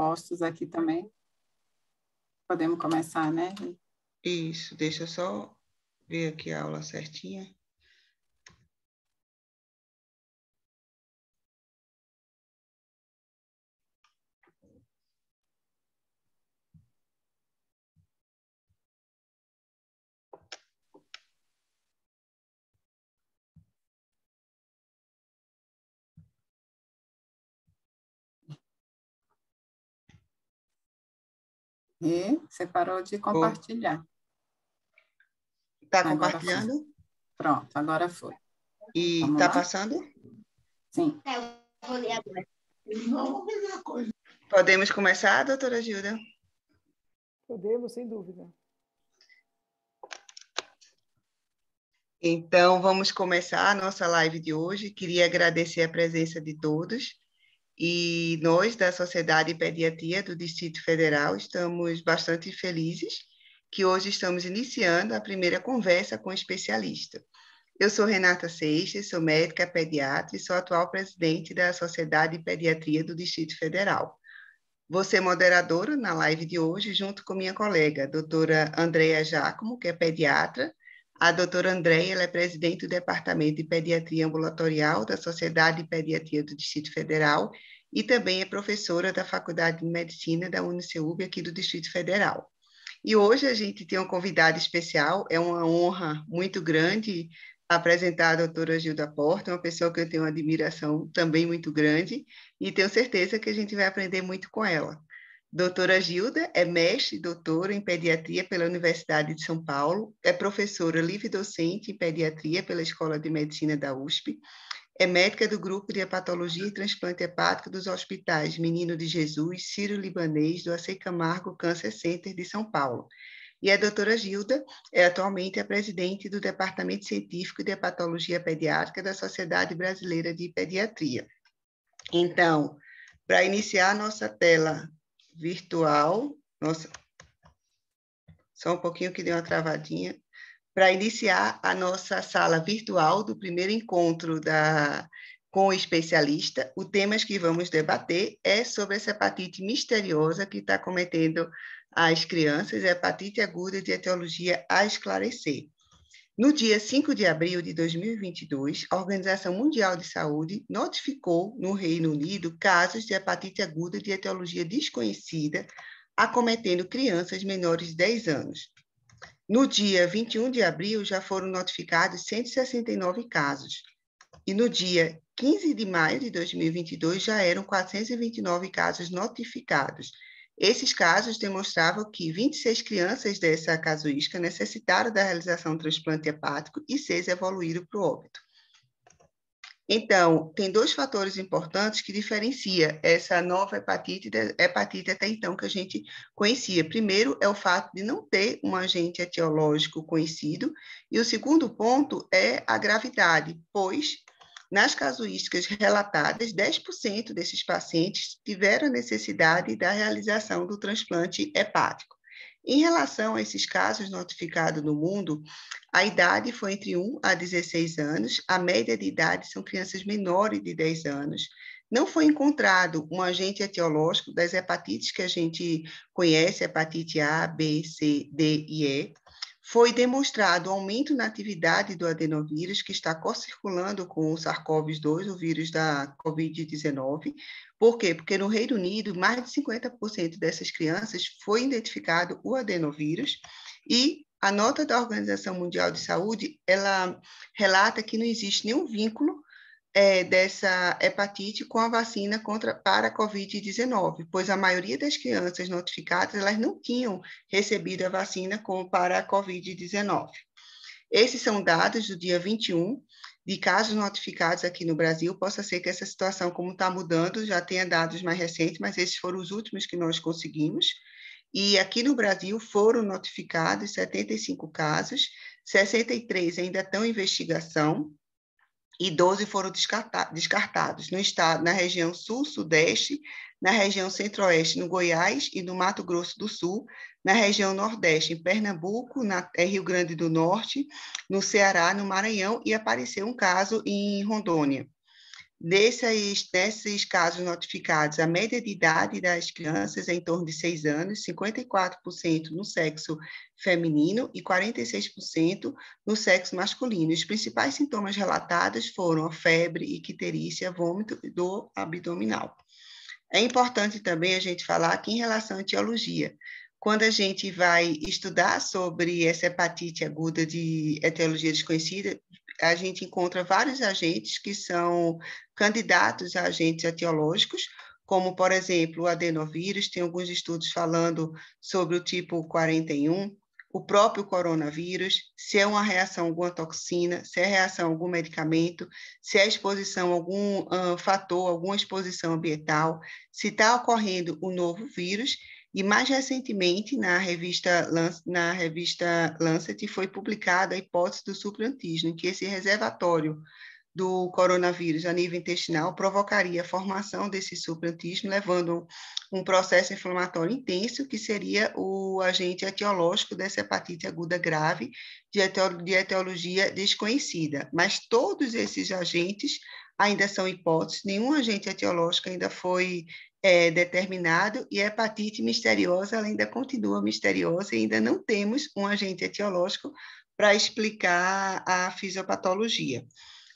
postos aqui também. Podemos começar, né? Isso, deixa eu só ver aqui a aula certinha. E você parou de compartilhar. Está Agora compartilhando? foi. Pronto, agora foi. E Vamos está lá? passando? Sim. Eu vou ler agora. Não, mesma coisa. Podemos começar, doutora Gilda? Podemos, sem dúvida. Então, vamos começar a nossa live de hoje. Queria agradecer a presença de todos. E nós, da Sociedade de Pediatria do Distrito Federal, estamos bastante felizes que hoje estamos iniciando a primeira conversa com o especialista. Eu sou Renata Seixas, sou médica pediatra e sou atual presidente da Sociedade de Pediatria do Distrito Federal. Vou ser moderadora na live de hoje, junto com minha colega, a doutora Andréa Giacomo, que é pediatra. A doutora Andréa, ela é presidente do Departamento de Pediatria Ambulatorial da Sociedade de Pediatria do Distrito Federal e também é professora da Faculdade de Medicina da UniCeub, aqui do Distrito Federal. E hoje a gente tem um convidado especial, é uma honra muito grande apresentar a doutora Gilda Porta, uma pessoa que eu tenho uma admiração também muito grande, e tenho certeza que a gente vai aprender muito com ela. Doutora Gilda é mestre e doutora em pediatria pela Universidade de São Paulo, é professora livre-docente em pediatria pela Escola de Medicina da USP, é médica do Grupo de Hepatologia e Transplante Hepático dos Hospitais Menino de Jesus, Sírio-Libanês, do AC Camargo Cancer Center de São Paulo. E a doutora Gilda é atualmente a presidente do Departamento Científico de Hepatologia Pediátrica da Sociedade Brasileira de Pediatria. Então, para iniciar a nossa tela virtual, só um pouquinho que deu uma travadinha, para iniciar a nossa sala virtual do primeiro encontro com o especialista, o tema que vamos debater é sobre essa hepatite misteriosa que está cometendo as crianças, a hepatite aguda de etiologia a esclarecer. No dia 5 de abril de 2022, a Organização Mundial de Saúde notificou no Reino Unido casos de hepatite aguda de etiologia desconhecida acometendo crianças menores de 10 anos. No dia 21 de abril, já foram notificados 169 casos. E no dia 15 de maio de 2022, já eram 429 casos notificados. Esses casos demonstravam que 26 crianças dessa casuística necessitaram da realização do transplante hepático e 6 evoluíram para o óbito. Então, tem dois fatores importantes que diferenciam essa nova hepatite da hepatite até então que a gente conhecia. Primeiro é o fato de não ter um agente etiológico conhecido, e o segundo ponto é a gravidade, pois nas casuísticas relatadas, 10% desses pacientes tiveram necessidade da realização do transplante hepático. Em relação a esses casos notificados no mundo, a idade foi entre 1 a 16 anos, a média de idade são crianças menores de 10 anos. Não foi encontrado um agente etiológico das hepatites que a gente conhece, hepatite A, B, C, D e E. Foi demonstrado um aumento na atividade do adenovírus, que está co-circulando com o SARS-CoV-2, o vírus da Covid-19. Por quê? Porque no Reino Unido, mais de 50% dessas crianças foi identificado o adenovírus, e a nota da Organização Mundial de Saúde, ela relata que não existe nenhum vínculo dessa hepatite com a vacina para a Covid-19, pois a maioria das crianças notificadas, elas não tinham recebido a vacina para a Covid-19. Esses são dados do dia 21 de casos notificados aqui no Brasil. Possa ser que essa situação, como está mudando, já tenha dados mais recentes, mas esses foram os últimos que nós conseguimos. E aqui no Brasil foram notificados 75 casos, 63 ainda estão em investigação, e 12 foram descartados no estado, na região sul-sudeste, na região centro-oeste, no Goiás e no Mato Grosso do Sul, na região nordeste, em Pernambuco, Rio Grande do Norte, no Ceará, no Maranhão, e apareceu um caso em Rondônia. Desses casos notificados, a média de idade das crianças é em torno de 6 anos, 54% no sexo feminino e 46% no sexo masculino. Os principais sintomas relatados foram a febre, icterícia, vômito e dor abdominal. É importante também a gente falar que em relação à etiologia, quando a gente vai estudar sobre essa hepatite aguda de etiologia desconhecida, a gente encontra vários agentes que são candidatos a agentes etiológicos, como, por exemplo, o adenovírus, tem alguns estudos falando sobre o tipo 41, o próprio coronavírus, se é uma reação a alguma toxina, se é reação a algum medicamento, se é exposição a algum fator, alguma exposição ambiental, se está ocorrendo o novo vírus. E mais recentemente, na revista Lancet, foi publicada a hipótese do suprantígeno, que esse reservatório do coronavírus a nível intestinal provocaria a formação desse suprantígeno, levando um processo inflamatório intenso, que seria o agente etiológico dessa hepatite aguda grave de etiologia desconhecida. Mas todos esses agentes ainda são hipóteses, nenhum agente etiológico ainda foi determinado, e a hepatite misteriosa ela ainda continua misteriosa, e ainda não temos um agente etiológico para explicar a fisiopatologia.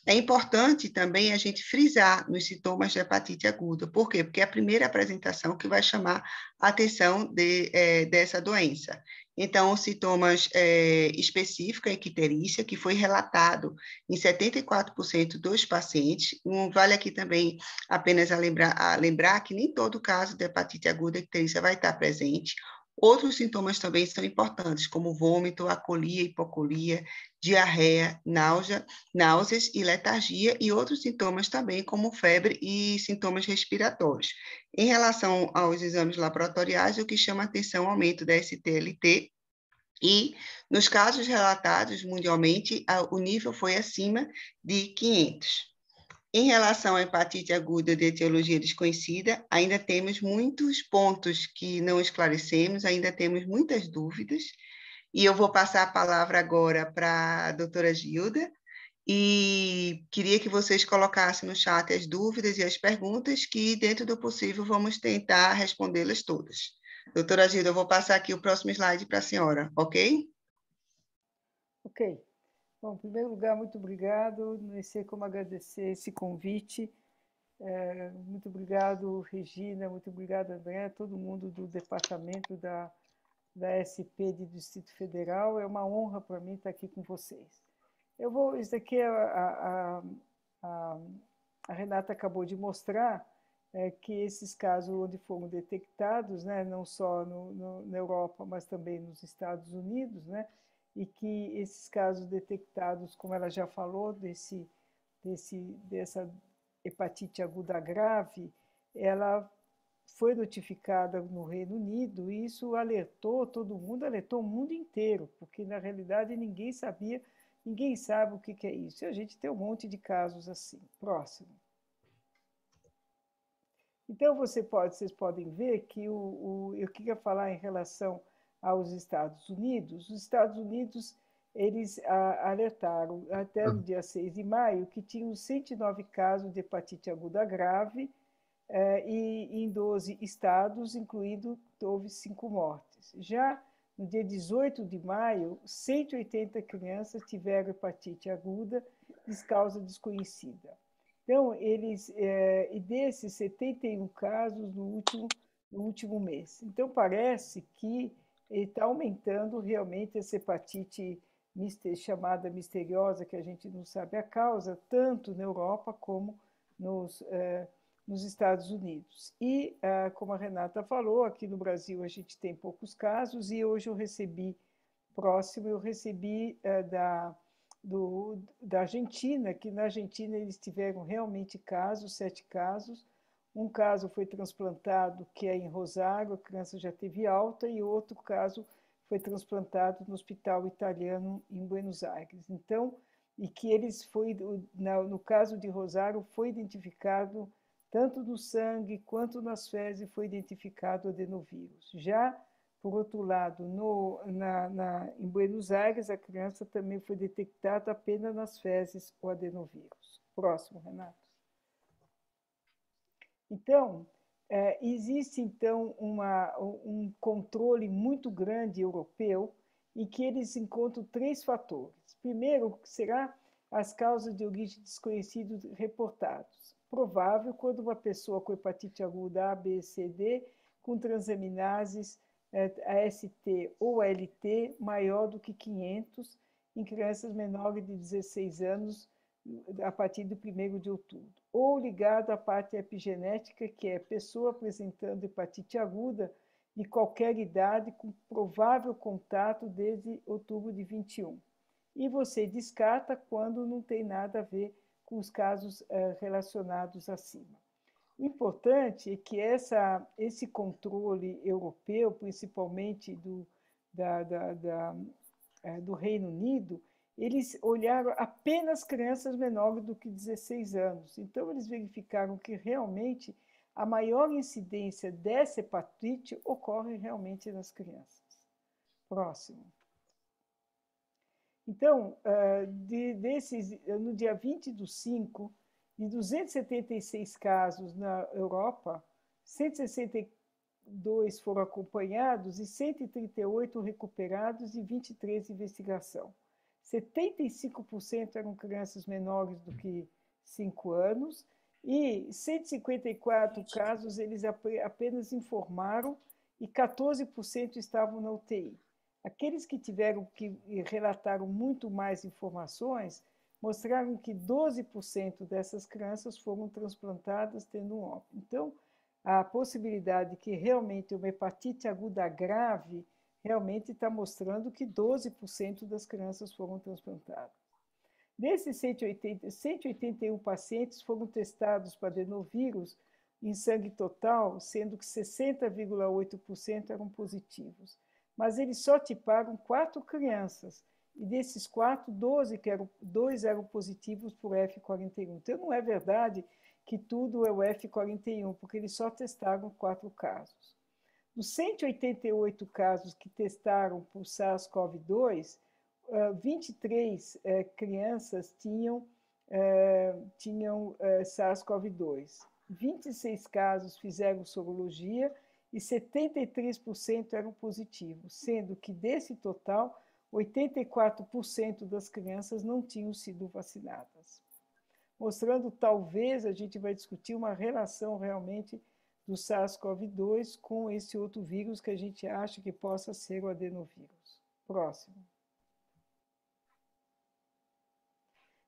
É importante também a gente frisar nos sintomas de hepatite aguda. Por quê? Porque é a primeira apresentação que vai chamar a atenção dessa doença. Então, os sintomas específicos, a icterícia, que foi relatado em 74% dos pacientes. Vale aqui também apenas lembrar que nem todo caso de hepatite aguda, a icterícia vai estar presente. Outros sintomas também são importantes, como vômito, acolia, hipocolia, diarreia, náuseas e letargia, e outros sintomas também, como febre e sintomas respiratórios. Em relação aos exames laboratoriais, o que chama atenção é o aumento da STLT, e nos casos relatados mundialmente, o nível foi acima de 500. Em relação à hepatite aguda de etiologia desconhecida, ainda temos muitos pontos que não esclarecemos, ainda temos muitas dúvidas, e eu vou passar a palavra agora para a doutora Gilda, e queria que vocês colocassem no chat as dúvidas e as perguntas, que, dentro do possível, vamos tentar respondê-las todas. Doutora Gilda, eu vou passar aqui o próximo slide para a senhora, ok? Ok. Bom, em primeiro lugar, muito obrigado. Não sei como agradecer esse convite. Muito obrigado, Regina, muito obrigado, André, todo mundo do departamento da SP de Distrito Federal. É uma honra para mim estar aqui com vocês. Isso aqui a Renata acabou de mostrar, que esses casos onde foram detectados, né, não só na Europa, mas também nos Estados Unidos, né, e que esses casos detectados, como ela já falou, dessa hepatite aguda grave, ela foi notificada no Reino Unido, e isso alertou todo mundo, alertou o mundo inteiro, porque na realidade ninguém sabia, ninguém sabe o que é isso. E a gente tem um monte de casos assim. Próximo. Então, vocês podem ver que eu queria falar em relação aos Estados Unidos. Os Estados Unidos, eles alertaram até no dia 6 de maio que tinham 109 casos de hepatite aguda grave, e em 12 estados, incluindo, houve 5 mortes. Já no dia 18 de maio, 180 crianças tiveram hepatite aguda de causa desconhecida. Então, e desses 71 casos no último mês. Então, parece que está aumentando realmente essa hepatite chamada misteriosa, que a gente não sabe a causa, tanto na Europa como nos Estados Unidos. E, como a Renata falou, aqui no Brasil a gente tem poucos casos, e hoje eu recebi da Argentina, que na Argentina eles tiveram realmente casos, 7 casos. Um caso foi transplantado, que é em Rosário, a criança já teve alta, e outro caso foi transplantado no Hospital Italiano em Buenos Aires. Então, e que no caso de Rosário, foi identificado, tanto no sangue quanto nas fezes, foi identificado o adenovírus. Já, por outro lado, em Buenos Aires, a criança também foi detectada apenas nas fezes o adenovírus. Próximo, Renato. Então, existe, então, um controle muito grande europeu em que eles encontram 3 fatores. Primeiro, será as causas de origem desconhecidas reportados. Provável quando uma pessoa com hepatite aguda A, B, C, D, com transaminases AST ou ALT maior do que 500 em crianças menores de 16 anos a partir do 1º de outubro, ou ligado à parte epigenética, que é pessoa apresentando hepatite aguda de qualquer idade com provável contato desde outubro de 21. E você descarta quando não tem nada a ver com os casos relacionados acima. O importante é que esse controle europeu, principalmente do Reino Unido, eles olharam apenas crianças menores do que 16 anos. Então, eles verificaram que realmente a maior incidência dessa hepatite ocorre realmente nas crianças. Próximo. Então, no dia 20/5, de 276 casos na Europa, 162 foram acompanhados e 138 recuperados e 23 investigação. 75% eram crianças menores do que 5 anos e 154 casos eles apenas informaram e 14% estavam na UTI. Aqueles que relataram muito mais informações mostraram que 12% dessas crianças foram transplantadas tendo um óbito. Então, a possibilidade de que realmente uma hepatite aguda grave realmente está mostrando que 12% das crianças foram transplantadas. Desses 181 pacientes foram testados para adenovírus em sangue total, sendo que 60,8% eram positivos. Mas eles só tiparam 4 crianças, e desses 4, 2 eram positivos por F41. Então, não é verdade que tudo é o F41, porque eles só testaram 4 casos. Dos 188 casos que testaram por SARS-CoV-2, 23 crianças tinham SARS-CoV-2. 26 casos fizeram sorologia e 73% eram positivos, sendo que desse total, 84% das crianças não tinham sido vacinadas. Mostrando, talvez, a gente vai discutir uma relação realmente do SARS-CoV-2 com esse outro vírus que a gente acha que possa ser o adenovírus. Próximo.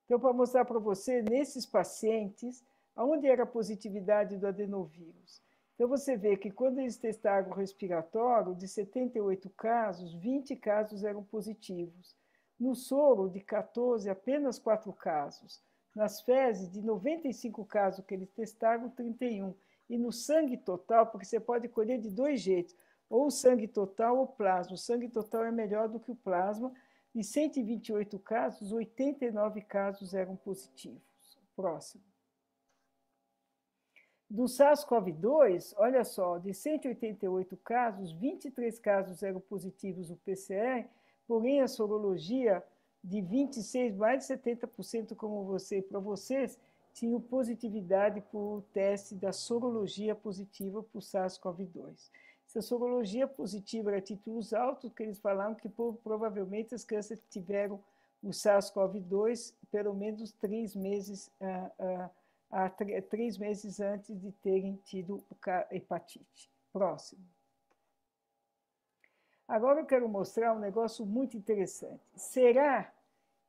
Então, para mostrar para você, nesses pacientes, onde era a positividade do adenovírus. Então, você vê que quando eles testaram o respiratório, de 78 casos, 20 casos eram positivos. No soro, de 14, apenas 4 casos. Nas fezes, de 95 casos que eles testaram, 31. E no sangue total, porque você pode colher de 2 jeitos, ou sangue total ou plasma. O sangue total é melhor do que o plasma. De 128 casos, 89 casos eram positivos. Próximo. Do SARS-CoV-2, olha só, de 188 casos, 23 casos eram positivos o PCR, porém a sorologia de 26, mais de 70%, como para vocês, tinham positividade por teste da sorologia positiva por SARS-CoV-2. Essa sorologia positiva era títulos altos, que eles falaram que provavelmente as crianças tiveram o SARS-CoV-2 pelo menos 3 meses 3 meses antes de terem tido hepatite. Próximo. Agora eu quero mostrar um negócio muito interessante. Será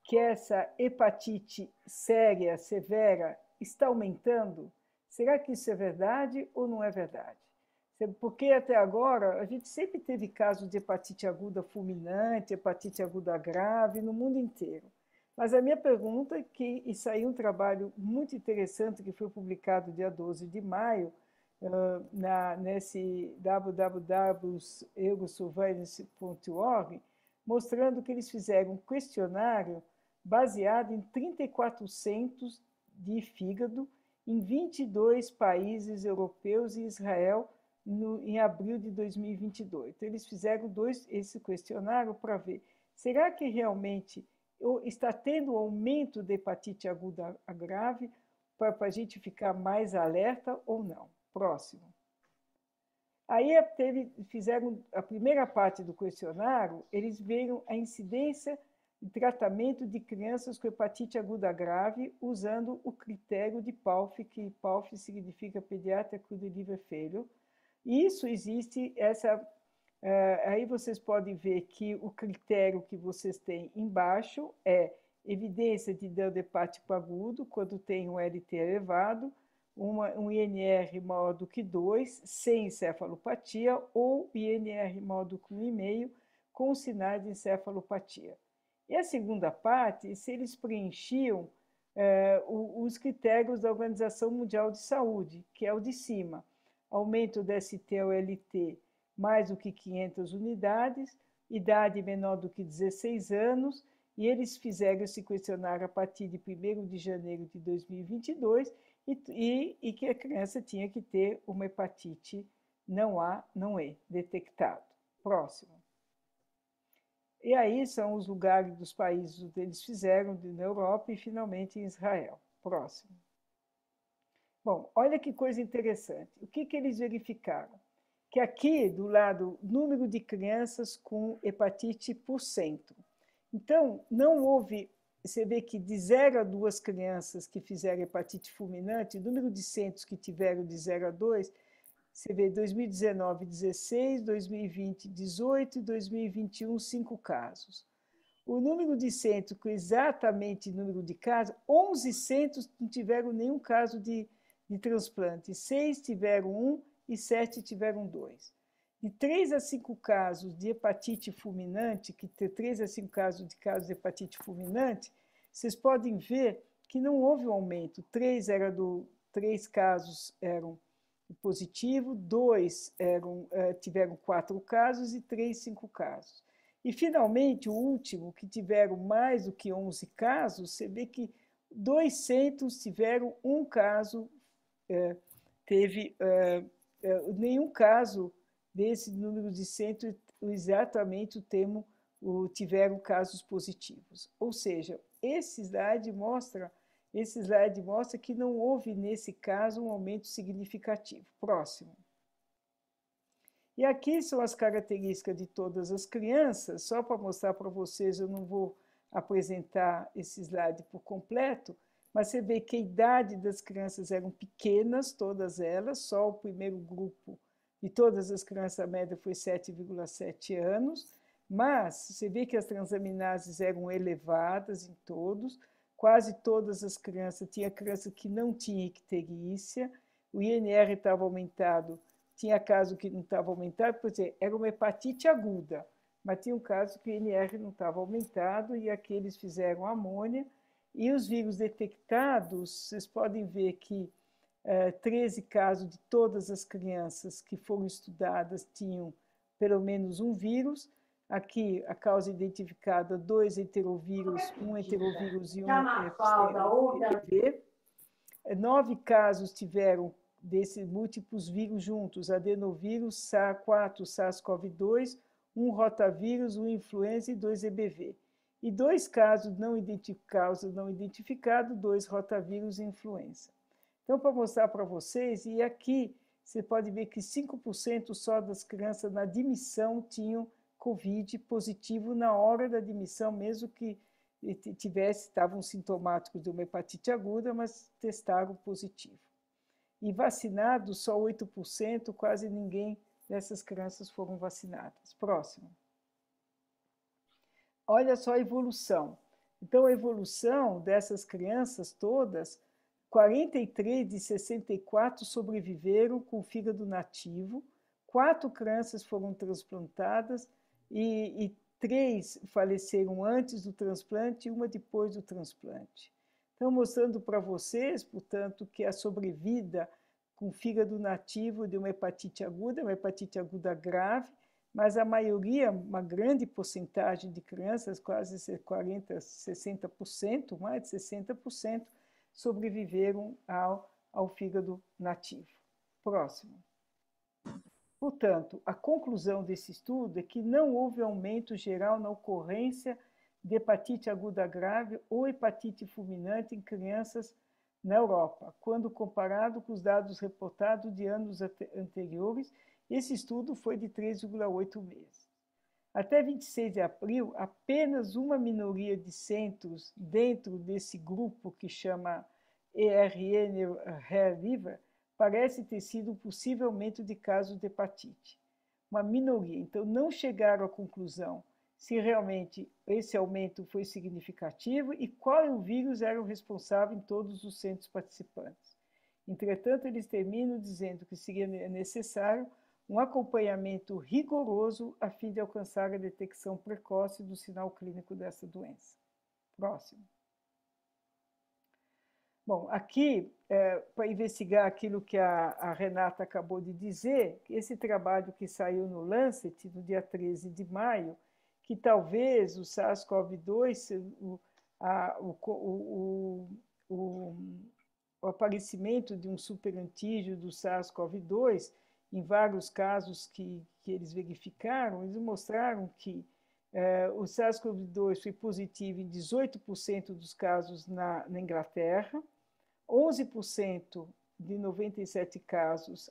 que essa hepatite séria, severa, está aumentando? Será que isso é verdade ou não é verdade? Porque até agora a gente sempre teve casos de hepatite aguda fulminante, hepatite aguda grave no mundo inteiro. Mas a minha pergunta é que, e saiu um trabalho muito interessante que foi publicado dia 12 de maio, nesse www.eurosurveillance.org, mostrando que eles fizeram um questionário baseado em 3.400 centros de fígado em 22 países europeus e Israel em abril de 2022. Então, eles fizeram esse questionário para ver, será que realmente está tendo aumento de hepatite aguda grave para a gente ficar mais alerta ou não? Próximo. Aí fizeram a primeira parte do questionário, eles viram a incidência de tratamento de crianças com hepatite aguda grave usando o critério de PALF, que PALF significa Pediatric Liver Failure. Isso existe, aí vocês podem ver que o critério que vocês têm embaixo é evidência de dano hepático agudo, quando tem um LT elevado, um INR maior do que 2, sem encefalopatia, ou INR maior do que 1,5, com sinais de encefalopatia. E a segunda parte, se eles preenchiam os critérios da Organização Mundial de Saúde, que é o de cima, aumento do ST-LT mais do que 500 unidades, idade menor do que 16 anos, e eles fizeram esse questionário a partir de 1º de janeiro de 2022, e que a criança tinha que ter uma hepatite não A, não E, detectado. Próximo. E aí são os lugares dos países onde eles fizeram, na Europa e, finalmente, em Israel. Próximo. Bom, olha que coisa interessante. O que eles verificaram? Que aqui, do lado, número de crianças com hepatite por centro. Então, não houve... Você vê que de 0 a 2 crianças que fizeram hepatite fulminante, o número de centros que tiveram de 0 a 2, você vê 2019, 16, 2020, 18 e 2021, 5 casos. O número de centros com exatamente número de casos, 11 centros não tiveram nenhum caso de transplante, 6 tiveram 1 e 7 tiveram 2. De 3 a 5 casos de hepatite fulminante, que tem 3 a 5 casos de hepatite fulminante, vocês podem ver que não houve um aumento. 3 casos eram positivos, 2 tiveram 4 casos e 3, 5 casos. E, finalmente, o último, que tiveram mais do que 11 casos, você vê que 2 centros tiveram 1 caso, nenhum caso desse número de centros, exatamente o termo, tiveram casos positivos. Ou seja, esse slide mostra que não houve, nesse caso, um aumento significativo. Próximo. E aqui são as características de todas as crianças, só para mostrar para vocês, eu não vou apresentar esse slide por completo, mas você vê que a idade das crianças eram pequenas, todas elas, só o primeiro grupo de todas as crianças, a média foi 7,7 anos, mas você vê que as transaminases eram elevadas em todos, quase todas as crianças, tinha criança que não tinha icterícia, o INR estava aumentado, tinha caso que não estava aumentado, por exemplo, era uma hepatite aguda, mas tinha um caso que o INR não estava aumentado, e aqui eles fizeram amônia, e os vírus detectados, vocês podem ver que 13 casos de todas as crianças que foram estudadas tinham pelo menos um vírus. Aqui, a causa identificada, 2 enterovírus, um enterovírus e um HPV. 9 casos tiveram desses múltiplos vírus juntos, adenovírus, SARS-4, SARS-CoV-2, um rotavírus, um influenza e 2 EBV. E 2 casos não identificados, 2 rotavírus e influenza. Então, para mostrar para vocês, e aqui você pode ver que 5% só das crianças na admissão tinham Covid positivo na hora da admissão, mesmo que estavam sintomáticos de uma hepatite aguda, mas testaram positivo. E vacinados, só 8%, quase ninguém dessas crianças foram vacinadas. Próximo. Olha só a evolução. Então, a evolução dessas crianças todas, 43 de 64 sobreviveram com fígado nativo, 4 crianças foram transplantadas e 3 faleceram antes do transplante e 1 depois do transplante. Então, mostrando para vocês, portanto, que a sobrevida com fígado nativo de uma hepatite aguda grave, mas a maioria, uma grande porcentagem de crianças, quase 40%, 60%, mais de 60%, sobreviveram ao fígado nativo. Próximo. Portanto, a conclusão desse estudo é que não houve aumento geral na ocorrência de hepatite aguda grave ou hepatite fulminante em crianças na Europa, quando comparado com os dados reportados de anos anteriores. Esse estudo foi de 3,8 meses. Até 26 de abril, apenas uma minoria de centros dentro desse grupo que chama ERN Hair Liver parece ter sido um possível aumento de casos de hepatite. Uma minoria. Então, não chegaram à conclusão se realmente esse aumento foi significativo e qual vírus era o responsável em todos os centros participantes. Entretanto, eles terminam dizendo que seria necessário um acompanhamento rigoroso a fim de alcançar a detecção precoce do sinal clínico dessa doença. Próximo. Bom, aqui, para investigar aquilo que a Renata acabou de dizer, esse trabalho que saiu no Lancet, no dia 13 de maio, que talvez o SARS-CoV-2, o aparecimento de um superantígeno do SARS-CoV-2, em vários casos que eles verificaram, eles mostraram que o SARS-CoV-2 foi positivo em 18% dos casos na Inglaterra, 11% de 97 casos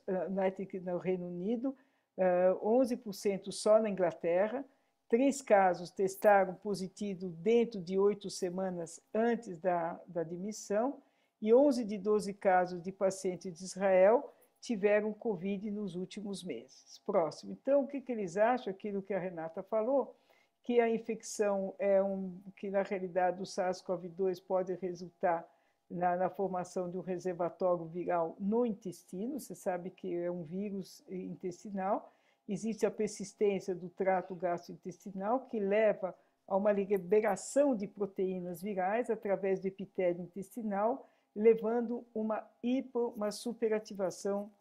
no Reino Unido, 11% só na Inglaterra, 3 casos testaram positivo dentro de 8 semanas antes da admissão, e 11 de 12 casos de pacientes de Israel tiveram Covid nos últimos meses. Próximo. Então, o que eles acham? Aquilo que a Renata falou, que a infecção que na realidade o SARS-CoV-2 pode resultar na formação de um reservatório viral no intestino. Você sabe que é um vírus intestinal. Existe a persistência do trato gastrointestinal, que leva a uma liberação de proteínas virais através do epitélio intestinal, levando uma superativação,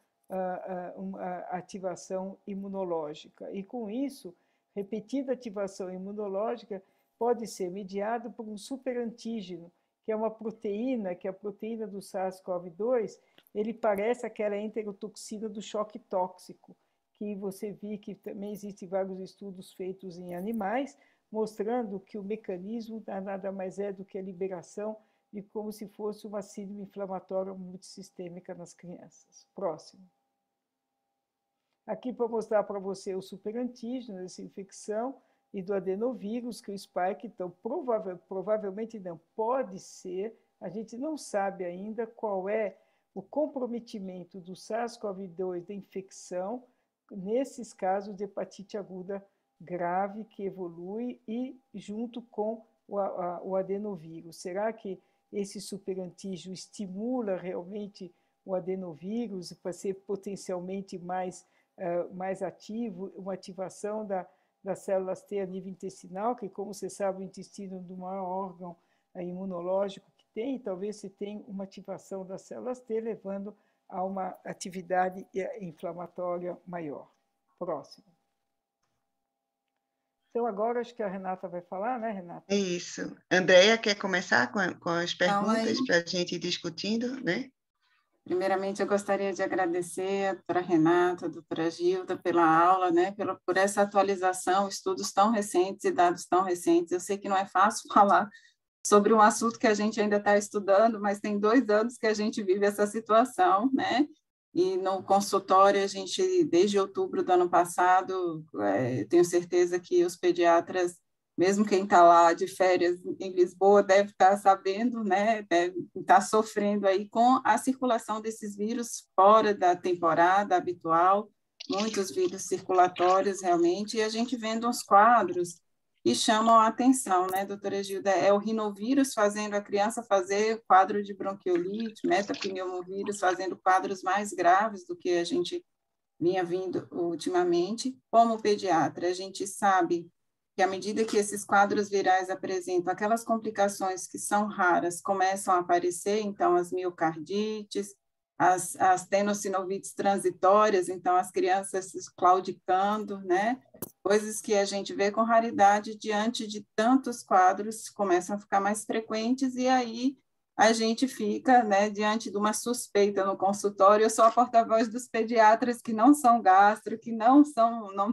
uma ativação imunológica. E, com isso, repetida ativação imunológica pode ser mediada por um superantígeno, que é uma proteína, que é a proteína do SARS-CoV-2, ele parece aquela enterotoxina do choque tóxico, que você viu que também existem vários estudos feitos em animais, mostrando que o mecanismo nada mais é do que a liberação de como se fosse uma síndrome inflamatória multissistêmica nas crianças. Próximo. Aqui para mostrar para você o superantígeno dessa infecção e do adenovírus, que o spike, então, provavelmente não pode ser, a gente não sabe ainda qual é o comprometimento do SARS-CoV-2 da infecção nesses casos de hepatite aguda grave que evolui e junto com o adenovírus. Será que esse superantígeno estimula realmente o adenovírus para ser potencialmente mais ativo, uma ativação das células T a nível intestinal, que, como você sabe, o intestino é o maior órgão imunológico que tem, e talvez se tenha uma ativação das células T, levando a uma atividade inflamatória maior. Próximo. Então, agora acho que a Renata vai falar, né, Renata? É isso. Andréia, quer começar com as perguntas para a gente ir discutindo, né? Primeiramente, eu gostaria de agradecer a doutora Renata, a doutora Gilda, pela aula, né, por essa atualização, estudos tão recentes e dados tão recentes. Eu sei que não é fácil falar sobre um assunto que a gente ainda está estudando, mas tem 2 anos que a gente vive essa situação, né? E no consultório, a gente, desde outubro do ano passado, tenho certeza que os pediatras, mesmo quem está lá de férias em Lisboa, deve estar sabendo, né? Deve estar sofrendo aí com a circulação desses vírus fora da temporada habitual, muitos vírus circulatórios realmente, e a gente vendo uns quadros e chamam a atenção, né, doutora Gilda? É o rinovírus fazendo a criança fazer quadro de bronquiolite, metapneumovírus fazendo quadros mais graves do que a gente vinha vindo ultimamente. Como pediatra, a gente sabe que à medida que esses quadros virais apresentam aquelas complicações que são raras, começam a aparecer, então as miocardites, as tenossinovites transitórias, então as crianças claudicando, né? Coisas que a gente vê com raridade diante de tantos quadros, começam a ficar mais frequentes, e aí a gente fica, né, diante de uma suspeita no consultório. Eu sou a porta-voz dos pediatras que não são gastro, que não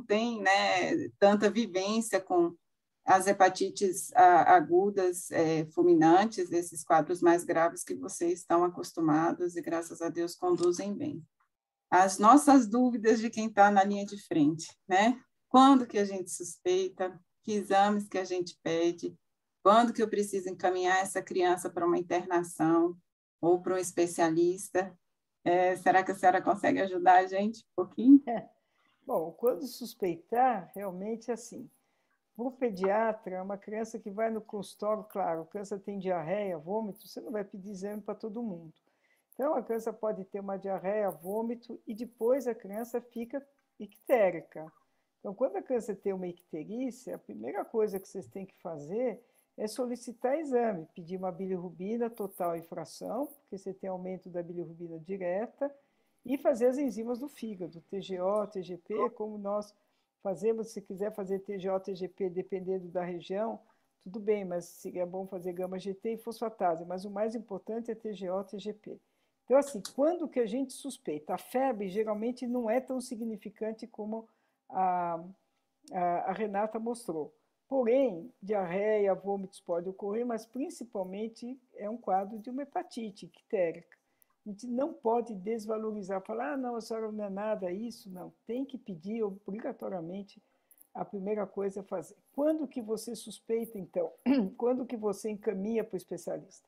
têm, né, tanta vivência com as hepatites agudas, fulminantes, esses quadros mais graves que vocês estão acostumados e, graças a Deus, conduzem bem. As nossas dúvidas de quem está na linha de frente, né? Quando que a gente suspeita? Que exames que a gente pede? Quando que eu preciso encaminhar essa criança para uma internação ou para um especialista? Será que a senhora consegue ajudar a gente um pouquinho? Bom, quando suspeitar, realmente assim, para o pediatra, uma criança que vai no consultório, claro, a criança tem diarreia, vômito, você não vai pedir exame para todo mundo. Então, a criança pode ter uma diarreia, vômito, e depois a criança fica ictérica. Então, quando a criança tem uma icterícia, a primeira coisa que vocês têm que fazer é solicitar exame, pedir uma bilirrubina total e fração, porque você tem aumento da bilirrubina direta, e fazer as enzimas do fígado, TGO, TGP, como nós fazemos. Se quiser fazer TGO, TGP, dependendo da região, tudo bem, mas seria bom fazer gama-GT e fosfatase, mas o mais importante é TGO, TGP. Então, assim, quando que a gente suspeita? A febre geralmente não é tão significante como a Renata mostrou. Porém, diarreia, vômitos podem ocorrer, mas principalmente é um quadro de uma hepatite ictérica. A gente não pode desvalorizar, falar, não, a senhora não é nada, isso, não. Tem que pedir obrigatoriamente, a primeira coisa é fazer. Quando que você suspeita, então? Quando que você encaminha para o especialista?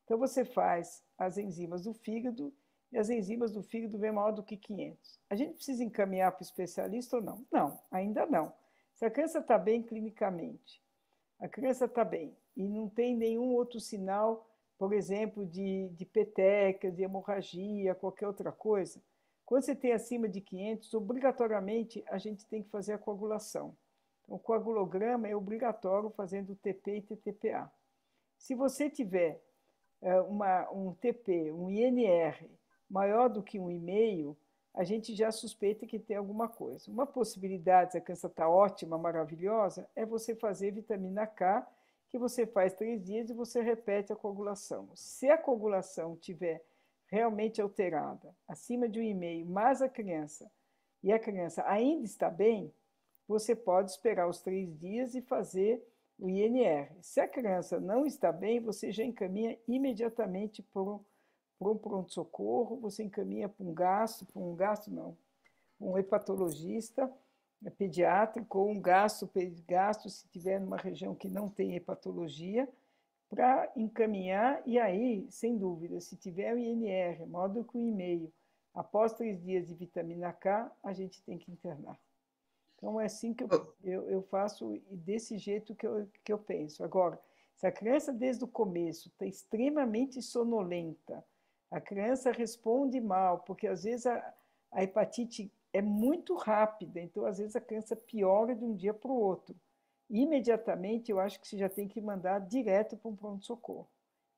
Então, você faz as enzimas do fígado, e as enzimas do fígado vêm maior do que 500. A gente precisa encaminhar para o especialista ou não? Não, ainda não. Se a criança está bem clinicamente, a criança está bem e não tem nenhum outro sinal, por exemplo, de peteca, de hemorragia, qualquer outra coisa, quando você tem acima de 500, obrigatoriamente a gente tem que fazer a coagulação. Então, o coagulograma é obrigatório fazendo TP e TTPA. Se você tiver um TP, um INR maior do que 1,5, a gente já suspeita que tem alguma coisa. Uma possibilidade, se a criança está ótima, maravilhosa, é você fazer vitamina K, que você faz 3 dias e você repete a coagulação. Se a coagulação tiver realmente alterada, acima de 1,5, mas a criança ainda está bem, você pode esperar os 3 dias e fazer o INR. Se a criança não está bem, você já encaminha imediatamente para um pronto-socorro, você encaminha para um hepatologista pediátrico ou um gastro, se tiver numa região que não tem hepatologia, para encaminhar, e aí, sem dúvida, se tiver o INR maior do que 1,5, após 3 dias de vitamina K, a gente tem que internar. Então, é assim que eu faço e desse jeito que eu penso. Agora, se a criança, desde o começo, está extremamente sonolenta, a criança responde mal, porque às vezes a hepatite é muito rápida, então às vezes a criança piora de um dia para o outro. Imediatamente, eu acho que você já tem que mandar direto para um pronto-socorro.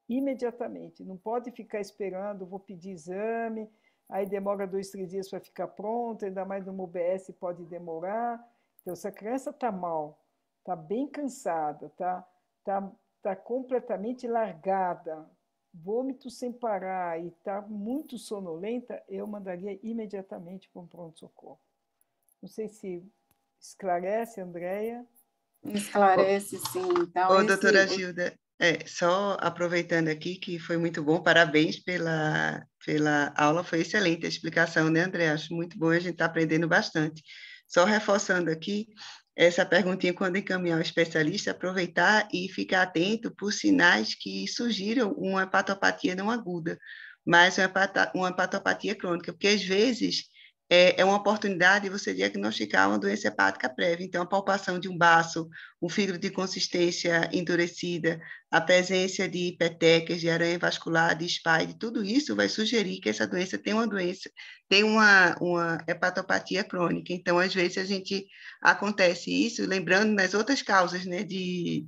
Imediatamente. Não pode ficar esperando, vou pedir exame, aí demora 2, 3 dias para ficar pronto, ainda mais numa UBS pode demorar. Então, se a criança está mal, está bem cansada, tá completamente largada, vômito sem parar e está muito sonolenta, eu mandaria imediatamente para um pronto-socorro. Não sei se esclarece, Andréia. Esclarece, sim. Então, doutora Gilda, só aproveitando aqui, que foi muito bom, parabéns pela aula, foi excelente a explicação, né, André? Acho muito bom, a gente está aprendendo bastante. Só reforçando aqui, essa perguntinha, quando encaminhar o especialista, aproveitar e ficar atento por sinais que surgiram uma hepatopatia não aguda, mas uma hepatopatia crônica, porque às vezes é uma oportunidade de você diagnosticar uma doença hepática prévia. Então, a palpação de um baço, um fígado de consistência endurecida, a presença de petecas, de aranha vascular, de SPIDE, tudo isso vai sugerir que essa doença tem uma hepatopatia crônica. Então, às vezes, acontece isso, lembrando nas outras causas, né, de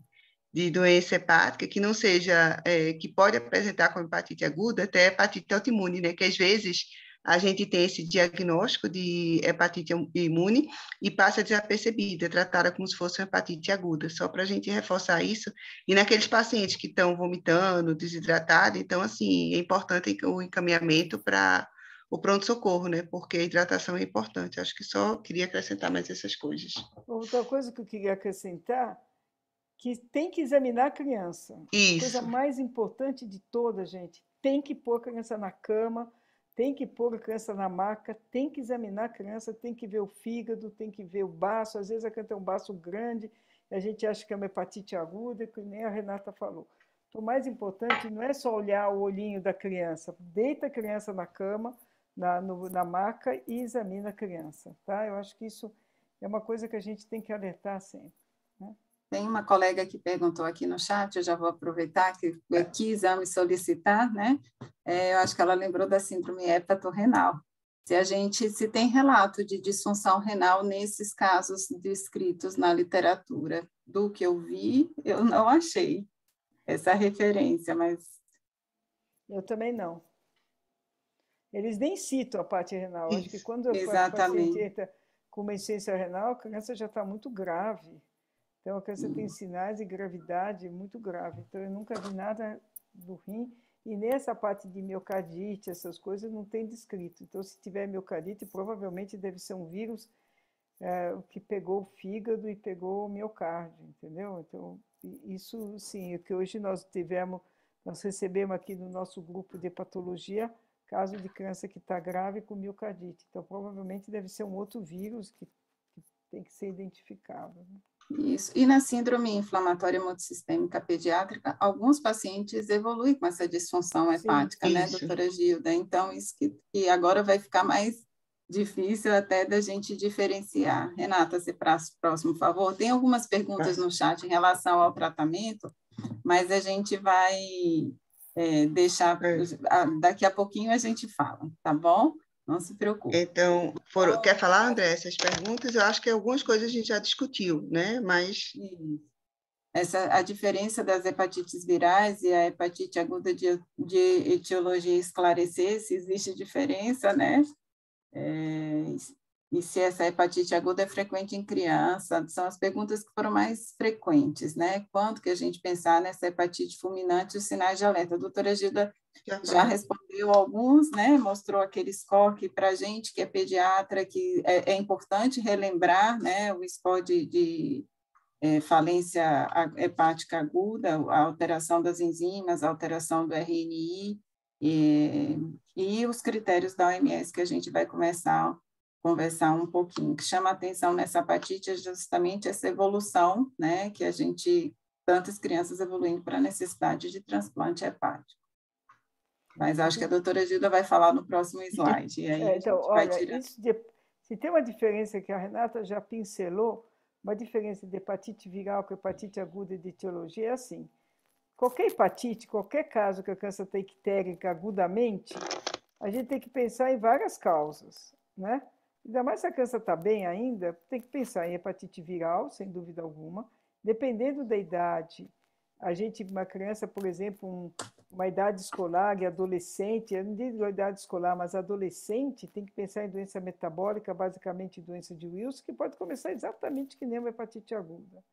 doença hepática, que não seja, que pode apresentar como hepatite aguda, até hepatite autoimune, né, que às vezes a gente tem esse diagnóstico de hepatite imune e passa desapercebida, tratada como se fosse uma hepatite aguda, só para a gente reforçar isso. E naqueles pacientes que estão vomitando, desidratados, então, assim, é importante o encaminhamento para o pronto-socorro, né? Porque a hidratação é importante. Acho que só queria acrescentar mais essas coisas. Outra coisa que eu queria acrescentar que tem que examinar a criança. Isso. A coisa mais importante de toda, gente, tem que pôr a criança na cama, tem que pôr a criança na maca, tem que examinar a criança, tem que ver o fígado, tem que ver o baço. Às vezes a criança tem um baço grande, a gente acha que é uma hepatite aguda, que nem a Renata falou. Então, o mais importante não é só olhar o olhinho da criança, deita a criança na cama, na maca e examina a criança. Tá? Eu acho que isso é uma coisa que a gente tem que alertar sempre. Né? Tem uma colega que perguntou aqui no chat, eu já vou aproveitar que exame solicitar, né? Eu acho que ela lembrou da síndrome hepatorenal. Se tem relato de disfunção renal nesses casos descritos na literatura, do que eu vi, eu não achei essa referência, mas... Eu também não. Eles nem citam a parte renal. Isso, acho que quando o paciente entra com uma insuficiência renal, a criança já está muito grave. Então, a criança tem sinais de gravidade muito grave. Então, eu nunca vi nada do rim. E nessa parte de miocardite, essas coisas, não tem descrito. Então, se tiver miocardite, provavelmente deve ser um vírus que pegou o fígado e pegou o miocárdio, entendeu? Então, isso, sim, o que hoje nós recebemos aqui no nosso grupo de hepatologia, caso de criança que está grave com miocardite. Então, provavelmente deve ser um outro vírus que tem que ser identificado. Né? Isso. E na síndrome inflamatória multissistêmica pediátrica, alguns pacientes evoluem com essa disfunção hepática, né, doutora Gilda? Então, isso que agora vai ficar mais difícil até da gente diferenciar. Renata, se próximo, por favor. Tem algumas perguntas no chat em relação ao tratamento, mas a gente vai deixar, daqui a pouquinho a gente fala, tá bom? Não se preocupe. Então, quer falar, André, essas perguntas? Eu acho que algumas coisas a gente já discutiu, né? Mas... a diferença das hepatites virais e a hepatite aguda de etiologia esclarecer, se existe diferença, né? E se essa hepatite aguda é frequente em criança, são as perguntas que foram mais frequentes, né? Quando que a gente pensar nessa hepatite fulminante, os sinais de alerta? A doutora Gilda já respondeu alguns, né? Mostrou aquele score que para a gente que é pediatra, que é importante relembrar, né? O score de falência hepática aguda, a alteração das enzimas, a alteração do RNI, e os critérios da OMS que a gente vai começar a conversar um pouquinho. O que chama a atenção nessa hepatite é justamente essa evolução, né? Que a gente, tantas crianças evoluindo para a necessidade de transplante hepático. Mas acho que a doutora Gilda vai falar no próximo slide. E aí então, olha, se tem uma diferença que a Renata já pincelou, uma diferença de hepatite viral com hepatite aguda de etiologia é assim. Qualquer hepatite, qualquer caso que a criança tem ictérica agudamente, a gente tem que pensar em várias causas, né? Ainda mais se a criança está bem ainda, tem que pensar em hepatite viral, sem dúvida alguma. Dependendo da idade, uma criança, por exemplo, uma idade escolar e adolescente, eu não digo a idade escolar, mas adolescente, tem que pensar em doença metabólica, basicamente doença de Wilson, que pode começar exatamente que nem uma hepatite aguda.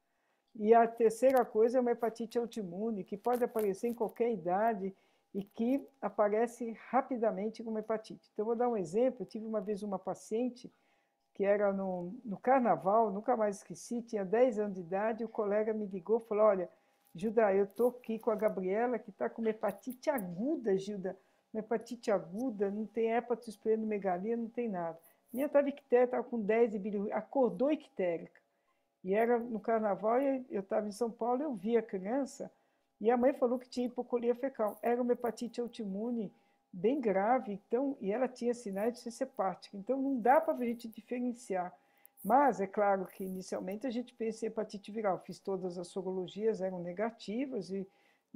E a terceira coisa é uma hepatite autoimune, que pode aparecer em qualquer idade e que aparece rapidamente como hepatite. Então, vou dar um exemplo. Eu tive uma vez uma paciente que era no carnaval, nunca mais esqueci, tinha 10 anos de idade, e o colega me ligou e falou, olha, Gilda, eu estou aqui com a Gabriela, que está com uma hepatite aguda, Gilda. Uma hepatite aguda, não tem hepatosplenomegalia, não tem nada. Minha estava ictérica, estava com 10 de bilirrubina, acordou ictérica. E era no carnaval, eu estava em São Paulo, eu vi a criança, e a mãe falou que tinha hipocolia fecal. Era uma hepatite autoimune bem grave, então, e ela tinha sinais de ciência hepática. Então, não dá para a gente diferenciar. Mas, é claro que, inicialmente, a gente pensa em hepatite viral. Fiz todas as sorologias, eram negativas, e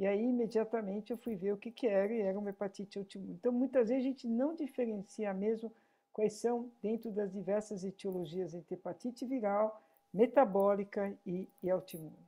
aí, imediatamente, eu fui ver o que era, e era uma hepatite autoimune. Então, muitas vezes, a gente não diferencia mesmo quais são, dentro das diversas etiologias, entre hepatite viral, metabólica e autoimune.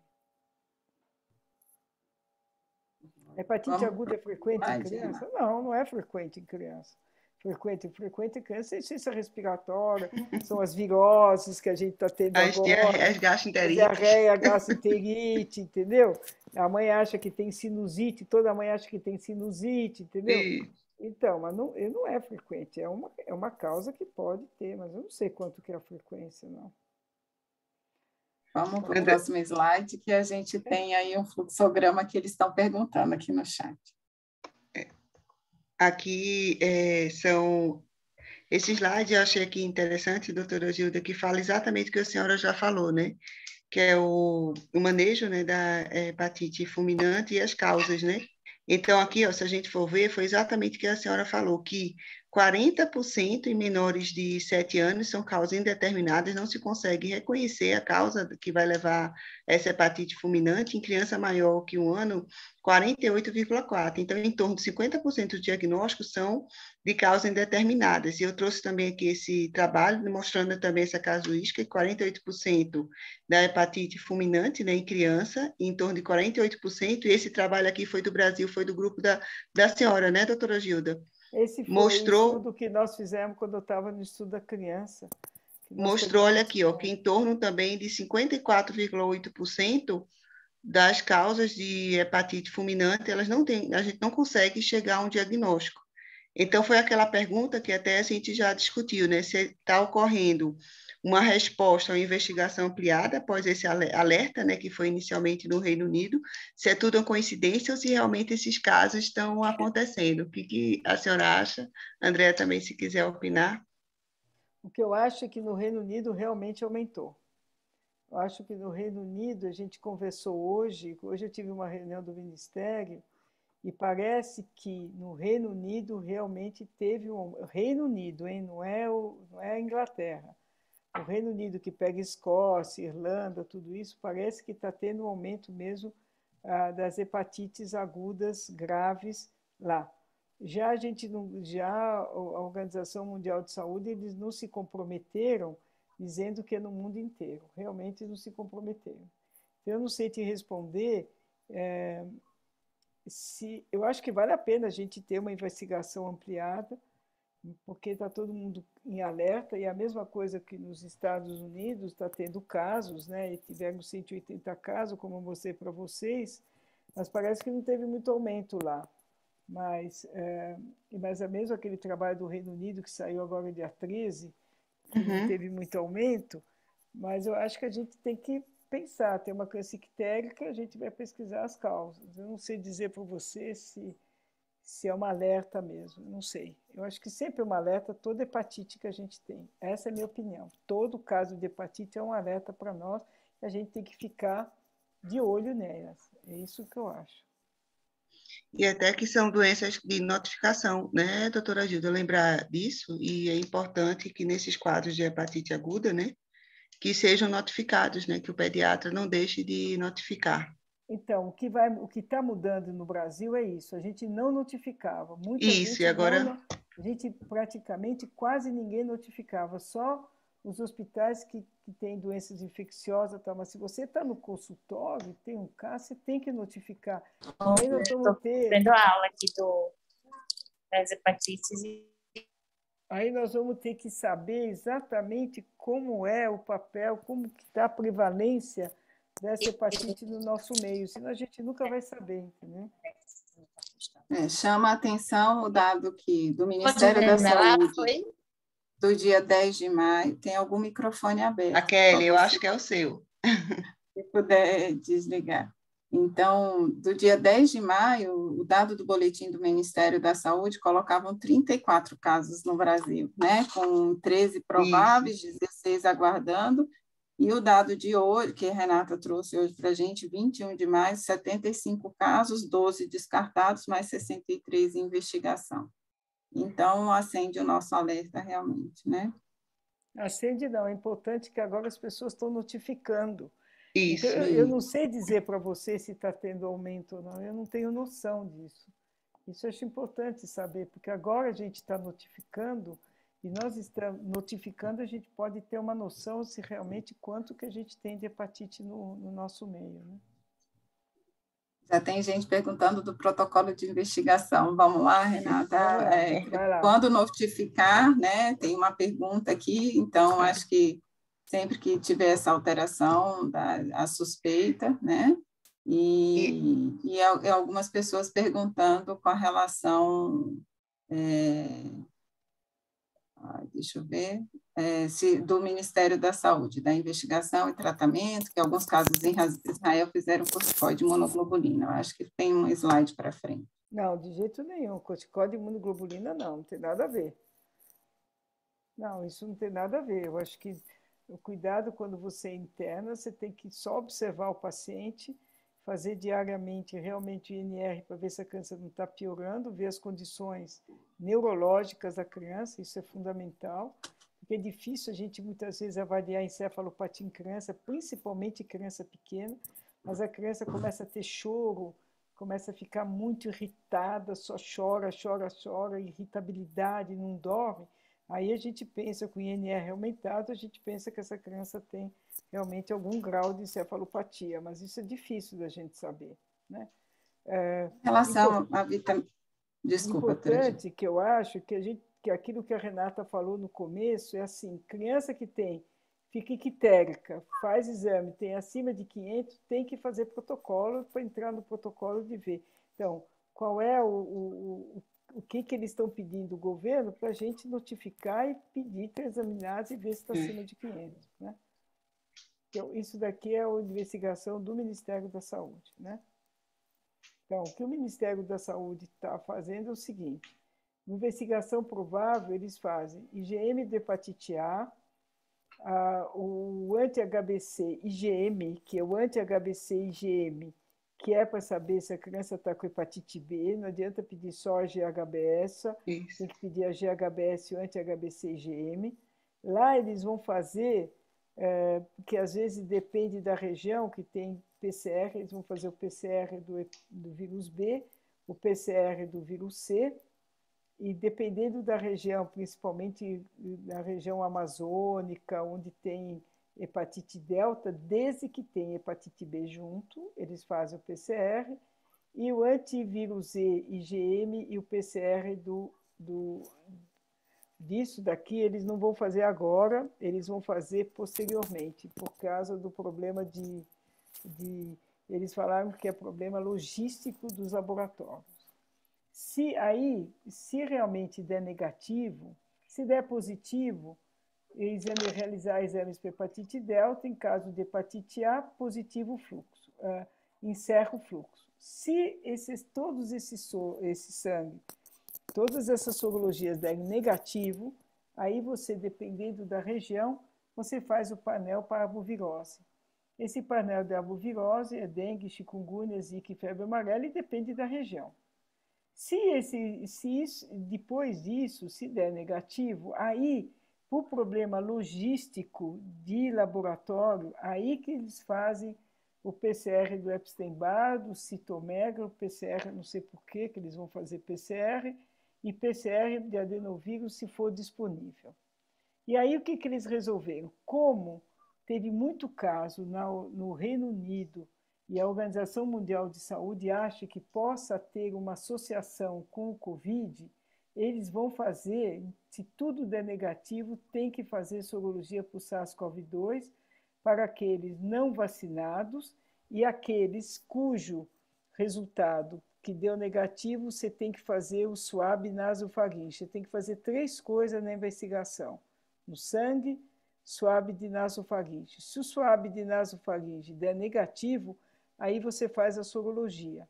Hepatite aguda é frequente em criança? Não, não é frequente em criança. Frequente em criança é insuficiência respiratória, são as viroses que a gente está tendo agora. As gastroenterites. Diarreia, gastroenterite, entendeu? A mãe acha que tem sinusite, toda mãe acha que tem sinusite, entendeu? Sim. Então, mas não é frequente, é uma causa que pode ter, mas eu não sei quanto que é a frequência, não. Vamos para o próximo slide, que a gente tem aí um fluxograma que eles estão perguntando aqui no chat. Aqui são... Esse slide eu achei aqui interessante, doutora Gilda, que fala exatamente o que a senhora já falou, né? Que é o manejo, né, da hepatite fulminante e as causas, né? Então, aqui, ó, se a gente for ver, foi exatamente o que a senhora falou, que 40% em menores de 7 anos são causas indeterminadas, não se consegue reconhecer a causa que vai levar essa hepatite fulminante. Em criança maior que 1 ano, 48,4%. Então, em torno de 50% dos diagnósticos são de causas indeterminadas. E eu trouxe também aqui esse trabalho, mostrando também essa casuística, que 48% da hepatite fulminante, né, em criança, em torno de 48%, e esse trabalho aqui foi do Brasil, foi do grupo da senhora, né, doutora Gilda? Esse foi o estudo que nós fizemos quando eu estava no estudo da criança. Mostrou, olha aqui, ó, que em torno também de 54,8% das causas de hepatite fulminante, elas não têm, a gente não consegue chegar a um diagnóstico. Então, foi aquela pergunta que até a gente já discutiu, né? Se está ocorrendo uma resposta a uma investigação ampliada após esse alerta, né, que foi inicialmente no Reino Unido, se é tudo uma coincidência ou se realmente esses casos estão acontecendo. O que a senhora acha? Andréa também, se quiser opinar. O que eu acho é que no Reino Unido realmente aumentou. Eu acho que no Reino Unido, a gente conversou hoje eu tive uma reunião do Ministério, e parece que no Reino Unido realmente teve Reino Unido, hein? Não é a Inglaterra. O Reino Unido, que pega Escócia, Irlanda, tudo isso, parece que está tendo um aumento mesmo das hepatites agudas graves lá. Já a Organização Mundial de Saúde, eles não se comprometeram dizendo que é no mundo inteiro. Realmente não se comprometeram. Então, eu não sei te responder eu acho que vale a pena a gente ter uma investigação ampliada, porque está todo mundo em alerta, e a mesma coisa que nos Estados Unidos está tendo casos, né? E tivemos 180 casos, como eu mostrei para vocês, mas parece que não teve muito aumento lá. Mas é mesmo aquele trabalho do Reino Unido, que saiu agora dia 13, que não teve muito aumento, mas eu acho que a gente tem que pensar, tem uma câncer ictérica, a gente vai pesquisar as causas. Eu não sei dizer para você se é uma alerta mesmo, não sei. Eu acho que sempre é uma alerta toda hepatite que a gente tem. Essa é a minha opinião. Todo caso de hepatite é um alerta para nós e a gente tem que ficar de olho nelas. É isso que eu acho. E até que são doenças de notificação, né, doutora Gilda? Lembrar disso, e é importante que nesses quadros de hepatite aguda, né, que sejam notificados, né, que o pediatra não deixe de notificar. Então, o que está mudando no Brasil é isso. A gente não notificava. Muita Isso, gente e agora... não, a gente praticamente quase ninguém notificava. Só os hospitais que têm doenças infecciosas, tá? Mas se você está no consultório, tem um caso, você tem que notificar. Aí nós vamos ter... Vendo a aula aqui das hepatites. Aí nós vamos ter que saber exatamente como é o papel, como está a prevalência dessa hepatite no nosso meio, senão a gente nunca vai saber, entendeu? Chama a atenção o dado do Ministério da Saúde, do dia 10 de maio, tem algum microfone aberto. A Kelly, eu acho que é o seu. Se puder desligar. Então, do dia 10 de maio, o dado do boletim do Ministério da Saúde colocavam 34 casos no Brasil, né? Com 13 prováveis, 16 aguardando, e o dado de hoje, que a Renata trouxe hoje para a gente, 21 de maio, 75 casos, 12 descartados, mais 63 em investigação. Então, acende o nosso alerta realmente, né? Acende não, é importante que agora as pessoas estão notificando. Isso. Então, eu não sei dizer para você se está tendo aumento ou não, eu não tenho noção disso. Isso eu acho importante saber, porque agora a gente está notificando, e nós estamos notificando, a gente pode ter uma noção se realmente quanto que a gente tem de hepatite no nosso meio, né? Já tem gente perguntando do protocolo de investigação. Vamos lá, Renata. Vai lá. Quando notificar, né? Tem uma pergunta aqui, então acho que sempre que tiver essa alteração, a suspeita, né? E algumas pessoas perguntando com a relação deixa eu ver, do Ministério da Saúde, da investigação e tratamento, que alguns casos em Israel fizeram corticóide de monoglobulina. Eu acho que tem um slide para frente. Não, de jeito nenhum. Corticóide de imunoglobulina não tem nada a ver. Não, isso não tem nada a ver. Eu acho que o cuidado quando você interna, você tem que só observar o paciente, fazer diariamente realmente o INR para ver se a criança não está piorando, ver as condições neurológicas da criança, isso é fundamental, porque é difícil a gente muitas vezes avaliar encefalopatia em criança, principalmente criança pequena, mas a criança começa a ter choro, começa a ficar muito irritada, só chora, chora, chora, irritabilidade, não dorme. Aí a gente pensa com o INR aumentado, a gente pensa que essa criança tem realmente algum grau de encefalopatia, mas isso é difícil da gente saber, né? Em relação à vitamina... Desculpa, importante que eu acho que aquilo que a Renata falou no começo é assim, criança que fica ictérica, faz exame, tem acima de 500, tem que fazer protocolo para entrar no protocolo de ver. Então, qual é o que eles estão pedindo do governo para a gente notificar e pedir transaminases e ver se está acima de 500, né? Então, isso daqui é a investigação do Ministério da Saúde, né? Então, o que o Ministério da Saúde está fazendo é o seguinte, investigação provável, eles fazem IgM de hepatite A, o anti-HBC IgM, que é o anti-HBC IgM, que é para saber se a criança está com hepatite B, não adianta pedir só a GHBS, tem que pedir a GHBS e o anti-HBC IgM. Lá eles vão fazer, porque às vezes depende da região que tem PCR, eles vão fazer o PCR do vírus B, o PCR do vírus C, e dependendo da região, principalmente na região amazônica, onde tem hepatite delta, desde que tem hepatite B junto, eles fazem o PCR, e o antivírus E, IgM e o PCR disso daqui, eles não vão fazer agora, eles vão fazer posteriormente, por causa do problema eles falaram que é problema logístico dos laboratórios. Se realmente der negativo, se der positivo, realizar exames para hepatite delta, em caso de hepatite A, positivo o fluxo, encerra o fluxo. Se todos esse sangue, todas essas sorologias derem negativo, aí você, dependendo da região, você faz o painel para arbovirose. Esse painel de arbovirose é dengue, chikungunya, zika e febre amarela e depende da região. Depois disso, se der negativo, aí, por problema logístico de laboratório, aí que eles fazem o PCR do Epstein-Barr, do citomegalo, PCR, não sei por que eles vão fazer PCR, e PCR de adenovírus, se for disponível. E aí, o que eles resolveram? Como teve muito caso no Reino Unido, e a Organização Mundial de Saúde acha que possa ter uma associação com o Covid, eles vão fazer, se tudo der negativo, tem que fazer sorologia para o SARS-CoV-2 para aqueles não vacinados e aqueles cujo resultado que deu negativo, você tem que fazer o swab nasofaríngeo. Você tem que fazer 3 coisas na investigação. No sangue, swab de nasofaríngeo. Se o swab de nasofaríngeo der negativo, aí você faz a sorologia.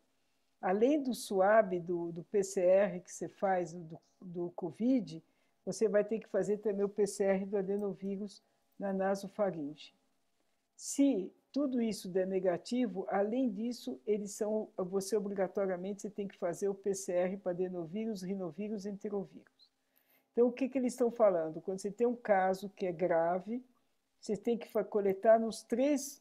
Além do swab, do PCR que você faz do Covid, você vai ter que fazer também o PCR do adenovírus na nasofaringe. Se tudo isso der negativo, além disso, você obrigatoriamente você tem que fazer o PCR para adenovírus, rinovírus e enterovírus. Então, o que eles estão falando? Quando você tem um caso que é grave, você tem que coletar nos três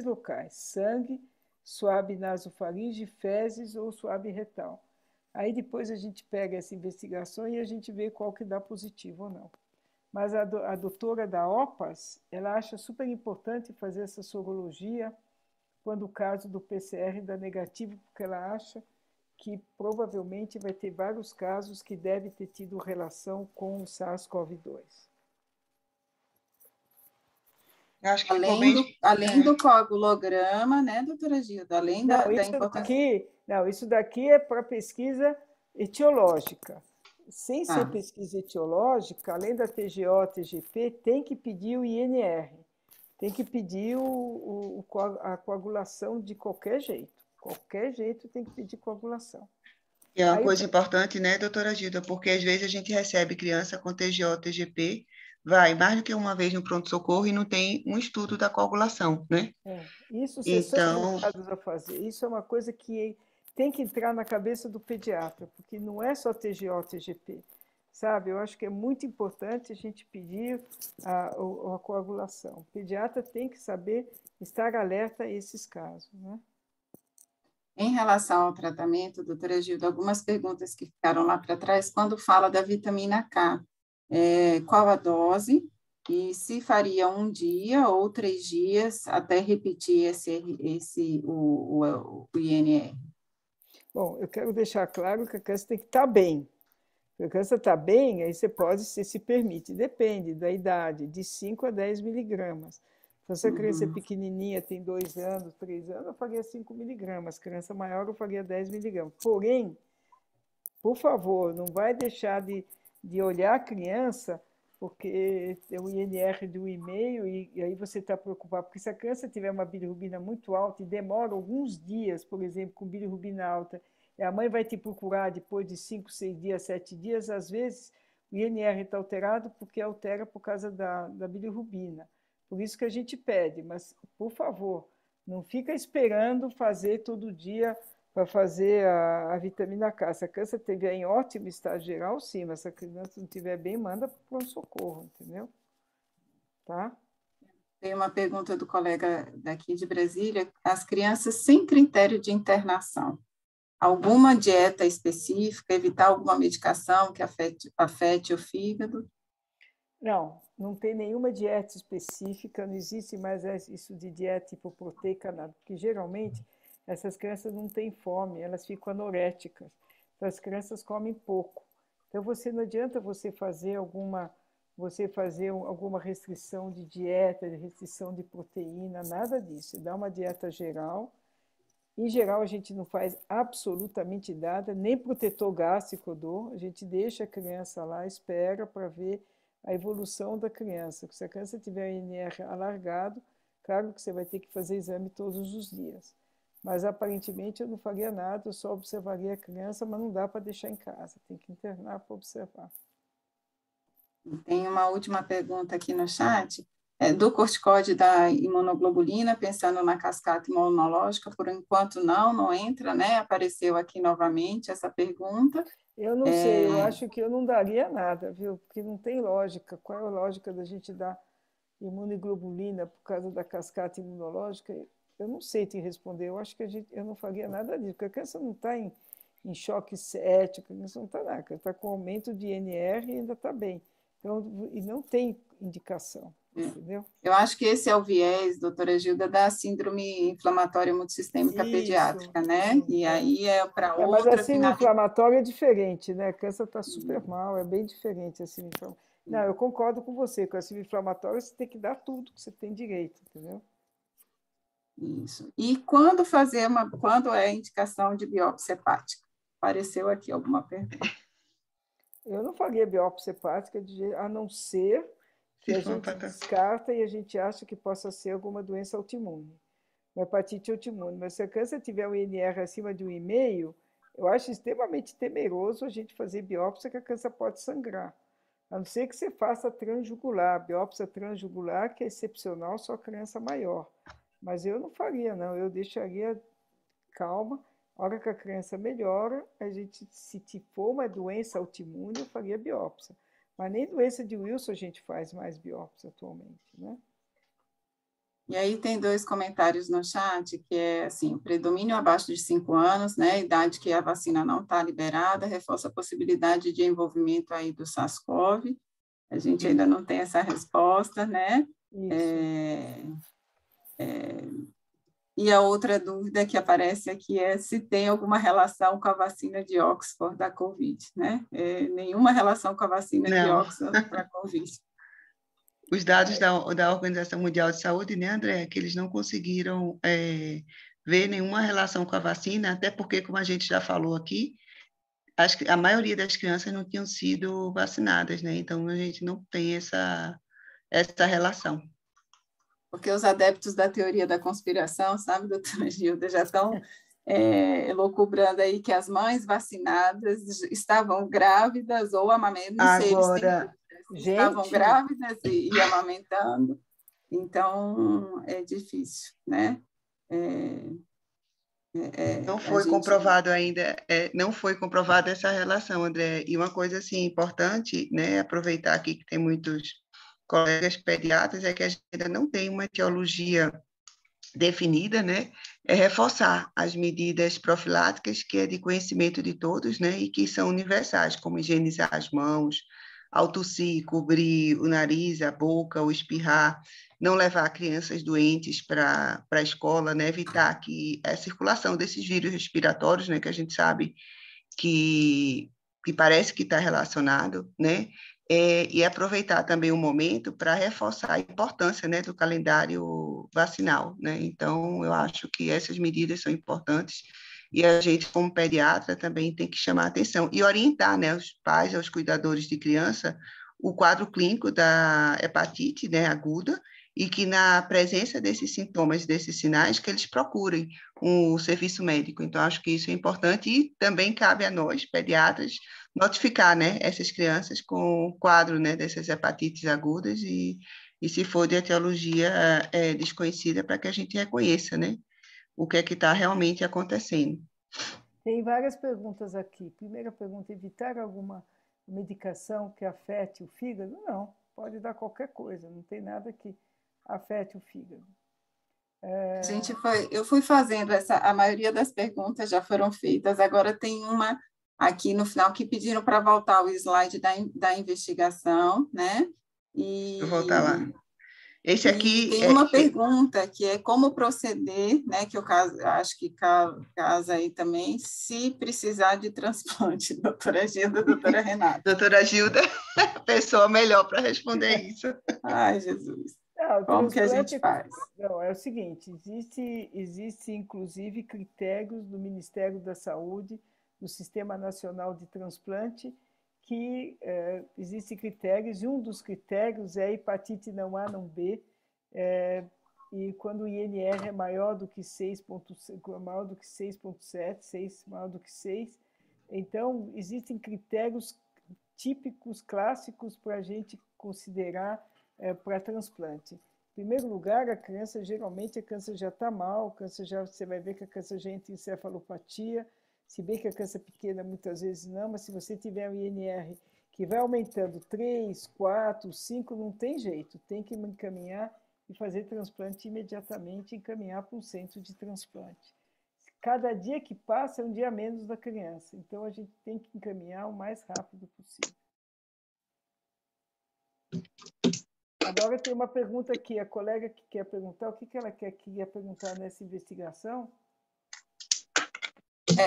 locais, sangue, swab nasofaringe, fezes ou swab retal. Aí depois a gente pega essa investigação e a gente vê qual que dá positivo ou não. Mas a doutora da OPAS, ela acha super importante fazer essa sorologia quando o caso do PCR dá negativo, porque ela acha que provavelmente vai ter vários casos que devem ter tido relação com o SARS-CoV-2. Acho que além do coagulograma, né, doutora Gilda? Além da importância... Isso daqui é para pesquisa etiológica. sem ser pesquisa etiológica, além da TGO, TGP, tem que pedir o INR, tem que pedir a coagulação de qualquer jeito tem que pedir coagulação. E é uma coisa importante, né, doutora Gilda, porque às vezes a gente recebe criança com TGO, TGP, vai mais do que uma vez no pronto-socorro e não tem um estudo da coagulação, né? Isso vocês são obrigados a fazer. Isso é uma coisa que tem que entrar na cabeça do pediatra, porque não é só TGO, TGP, sabe? Eu acho que é muito importante a gente pedir a coagulação. O pediatra tem que saber estar alerta a esses casos, né? Em relação ao tratamento, doutora Gilda, algumas perguntas que ficaram lá para trás, quando fala da vitamina K, qual a dose e se faria 1 dia ou 3 dias até repetir o INR? Bom, eu quero deixar claro que a criança tem que estar bem. Se a criança está bem, aí você se permite, depende da idade, de 5 a 10 miligramas. Então, se a criança é pequenininha, tem 2 anos, 3 anos, eu faria 5 miligramas. Criança maior, eu faria 10 miligramas. Porém, por favor, não vai deixar de olhar a criança, porque tem o INR de 1,5 e aí você está preocupado. Porque se a criança tiver uma bilirrubina muito alta e demora alguns dias, por exemplo, com bilirrubina alta, e a mãe vai te procurar depois de 5, 6 dias, 7 dias, às vezes o INR está alterado porque altera por causa da bilirrubina. Por isso que a gente pede, mas, por favor, não fica esperando fazer todo dia para fazer a vitamina K. Se a criança estiver em ótimo estado geral, sim, mas se a criança não estiver bem, manda para o pronto-socorro, entendeu? Tá? Tem uma pergunta do colega daqui de Brasília. As crianças sem critério de internação, alguma dieta específica, evitar alguma medicação que afete o fígado? Não tem nenhuma dieta específica, não existe mais isso de dieta hipoproteica, nada, porque geralmente essas crianças não têm fome, elas ficam anoréticas, então as crianças comem pouco. Então não adianta você fazer alguma restrição de dieta, de restrição de proteína, nada disso. Dá uma dieta geral. Em geral, a gente não faz absolutamente nada, nem protetor gástrico eu dou, a gente deixa a criança lá, espera para ver a evolução da criança. Se a criança tiver INR alargado, claro que você vai ter que fazer exame todos os dias. Mas, aparentemente, eu não faria nada, eu só observaria a criança, mas não dá para deixar em casa, tem que internar para observar. Tem uma última pergunta aqui no chat. Do corticóide da imunoglobulina, pensando na cascata imunológica, por enquanto não entra, né? Apareceu aqui novamente essa pergunta. Eu não sei, eu acho que eu não daria nada, viu? Porque não tem lógica. Qual é a lógica da gente dar imunoglobulina por causa da cascata imunológica? Eu não sei te responder, eu acho que eu não faria nada disso, porque a criança não está em choque cético, a criança não está nada, ela está com aumento de INR e ainda está bem. Então, e não tem indicação, entendeu? Eu acho que esse é o viés, doutora Gilda, da síndrome inflamatória multissistêmica pediátrica, né? E aí para outra... Mas a síndrome inflamatória é diferente, né? A criança está super mal, é bem diferente a síndrome inflamatória. Não, eu concordo com você, com a síndrome inflamatória você tem que dar tudo que você tem direito, entendeu? Isso. E quando é indicação de biópsia hepática? Apareceu aqui alguma pergunta. Eu não faria biópsia hepática, a não ser que a gente descarta e a gente acha que possa ser alguma doença autoimune, uma hepatite autoimune. Mas se a criança tiver um INR acima de 1,5, eu acho extremamente temeroso a gente fazer biópsia, que a criança pode sangrar. A não ser que você faça transjugular, biópsia transjugular, que é excepcional, só criança maior. Mas eu não faria, não. Eu deixaria calma. A hora que a criança melhora, se for uma doença autoimune, eu faria biópsia. Mas nem doença de Wilson a gente faz mais biópsia atualmente, né? E aí tem 2 comentários no chat, que é assim, predomínio abaixo de 5 anos, né, idade que a vacina não está liberada, reforça a possibilidade de envolvimento aí do SARS-CoV. A gente ainda não tem essa resposta, né? E a outra dúvida que aparece aqui é se tem alguma relação com a vacina de Oxford da Covid, né? Nenhuma relação com a vacina de Oxford para a Covid. Os dados da Organização Mundial de Saúde, né, André, que eles não conseguiram ver nenhuma relação com a vacina, até porque, como a gente já falou aqui, a maioria das crianças não tinham sido vacinadas, né? Então, a gente não tem essa relação. Porque os adeptos da teoria da conspiração, sabe, doutora Gilda, já estão elucubrando aí que as mães vacinadas estavam grávidas ou amamentando, não sei, eles têm Agora, estavam Gente, grávidas e amamentando, então é difícil, né? não A foi gente... comprovado ainda, não foi comprovada essa relação, André. E uma coisa assim importante, né, aproveitar aqui que tem muitos colegas pediatras, é que a gente ainda não tem uma etiologia definida, né, é reforçar as medidas profiláticas que é de conhecimento de todos, né, e que são universais, como higienizar as mãos, ao tossir, cobrir o nariz, a boca, ou espirrar, não levar crianças doentes para a escola, né, evitar que a circulação desses vírus respiratórios, né, que a gente sabe que, que parece que está relacionado, né, e aproveitar também o momento para reforçar a importância, né, do calendário vacinal, né? Então, eu acho que essas medidas são importantes e a gente, como pediatra, também tem que chamar a atenção e orientar, né, os pais, os cuidadores de criança, o quadro clínico da hepatite, né, aguda, e que na presença desses sintomas, desses sinais, que eles procurem um serviço médico. Então, acho que isso é importante e também cabe a nós, pediatras, notificar, né, essas crianças com o quadro, né, dessas hepatites agudas e se for de etiologia desconhecida, para que a gente reconheça, né, o que é que está realmente acontecendo. tem várias perguntas aqui. Primeira pergunta, evitar alguma medicação que afete o fígado? Não, pode dar qualquer coisa, não tem nada que afete o fígado. Eu fui fazendo a maioria das perguntas já foram feitas, agora tem uma aqui no final que pediram para voltar o slide da investigação, né? Eu vou voltar lá. Esse E aqui tem uma pergunta que é como proceder, né? Que eu acho que casa aí também, se precisar de transplante, doutora Gilda, doutora Renata. Doutora Gilda, pessoa melhor para responder isso. Ai, Jesus. Não, Como que a gente faz? Não, é o seguinte, existe inclusive critérios do Ministério da Saúde, do Sistema Nacional de Transplante, que existem critérios, e um dos critérios é hepatite não A, não B, e quando o INR é maior do que 6,7, maior do que 6,7, maior do que 6, então existem critérios típicos, clássicos, para a gente considerar para transplante. Em primeiro lugar, a criança, geralmente, a criança já está mal, você vai ver que a criança já entra em encefalopatia, se bem que a criança pequena muitas vezes não, mas se você tiver um INR que vai aumentando 3, 4, 5, não tem jeito, tem que encaminhar e fazer transplante imediatamente, encaminhar para um centro de transplante. Cada dia que passa é um dia menos da criança, então a gente tem que encaminhar o mais rápido possível. Agora tem uma pergunta aqui, a colega que quer perguntar, o que ela queria perguntar nessa investigação?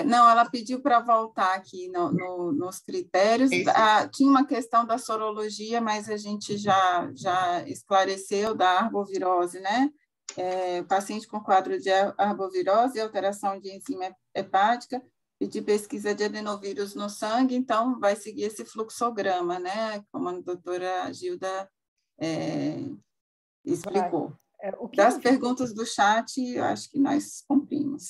Não, ela pediu para voltar aqui nos critérios. Tinha uma questão da sorologia, mas a gente já esclareceu da arbovirose, né? Paciente com quadro de arbovirose e alteração de enzima hepática, pedir pesquisa de adenovírus no sangue, então vai seguir esse fluxograma, né? Como a doutora Gilda explicou. Das perguntas do chat, eu acho que nós cumprimos.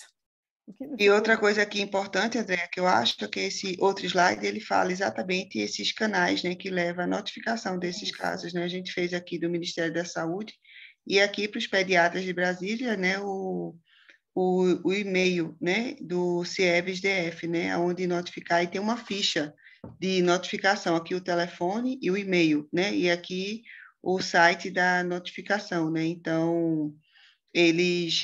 E outra coisa aqui importante, André, que eu acho que esse outro slide, ele fala exatamente esses canais, né, que levam à notificação desses casos, né? A gente fez aqui do Ministério da Saúde e aqui para os pediatras de Brasília, né, o e-mail, né, do CIEBS-DF, né, onde notificar, e tem uma ficha de notificação, aqui o telefone e o e-mail, né, e aqui o site da notificação, né, então eles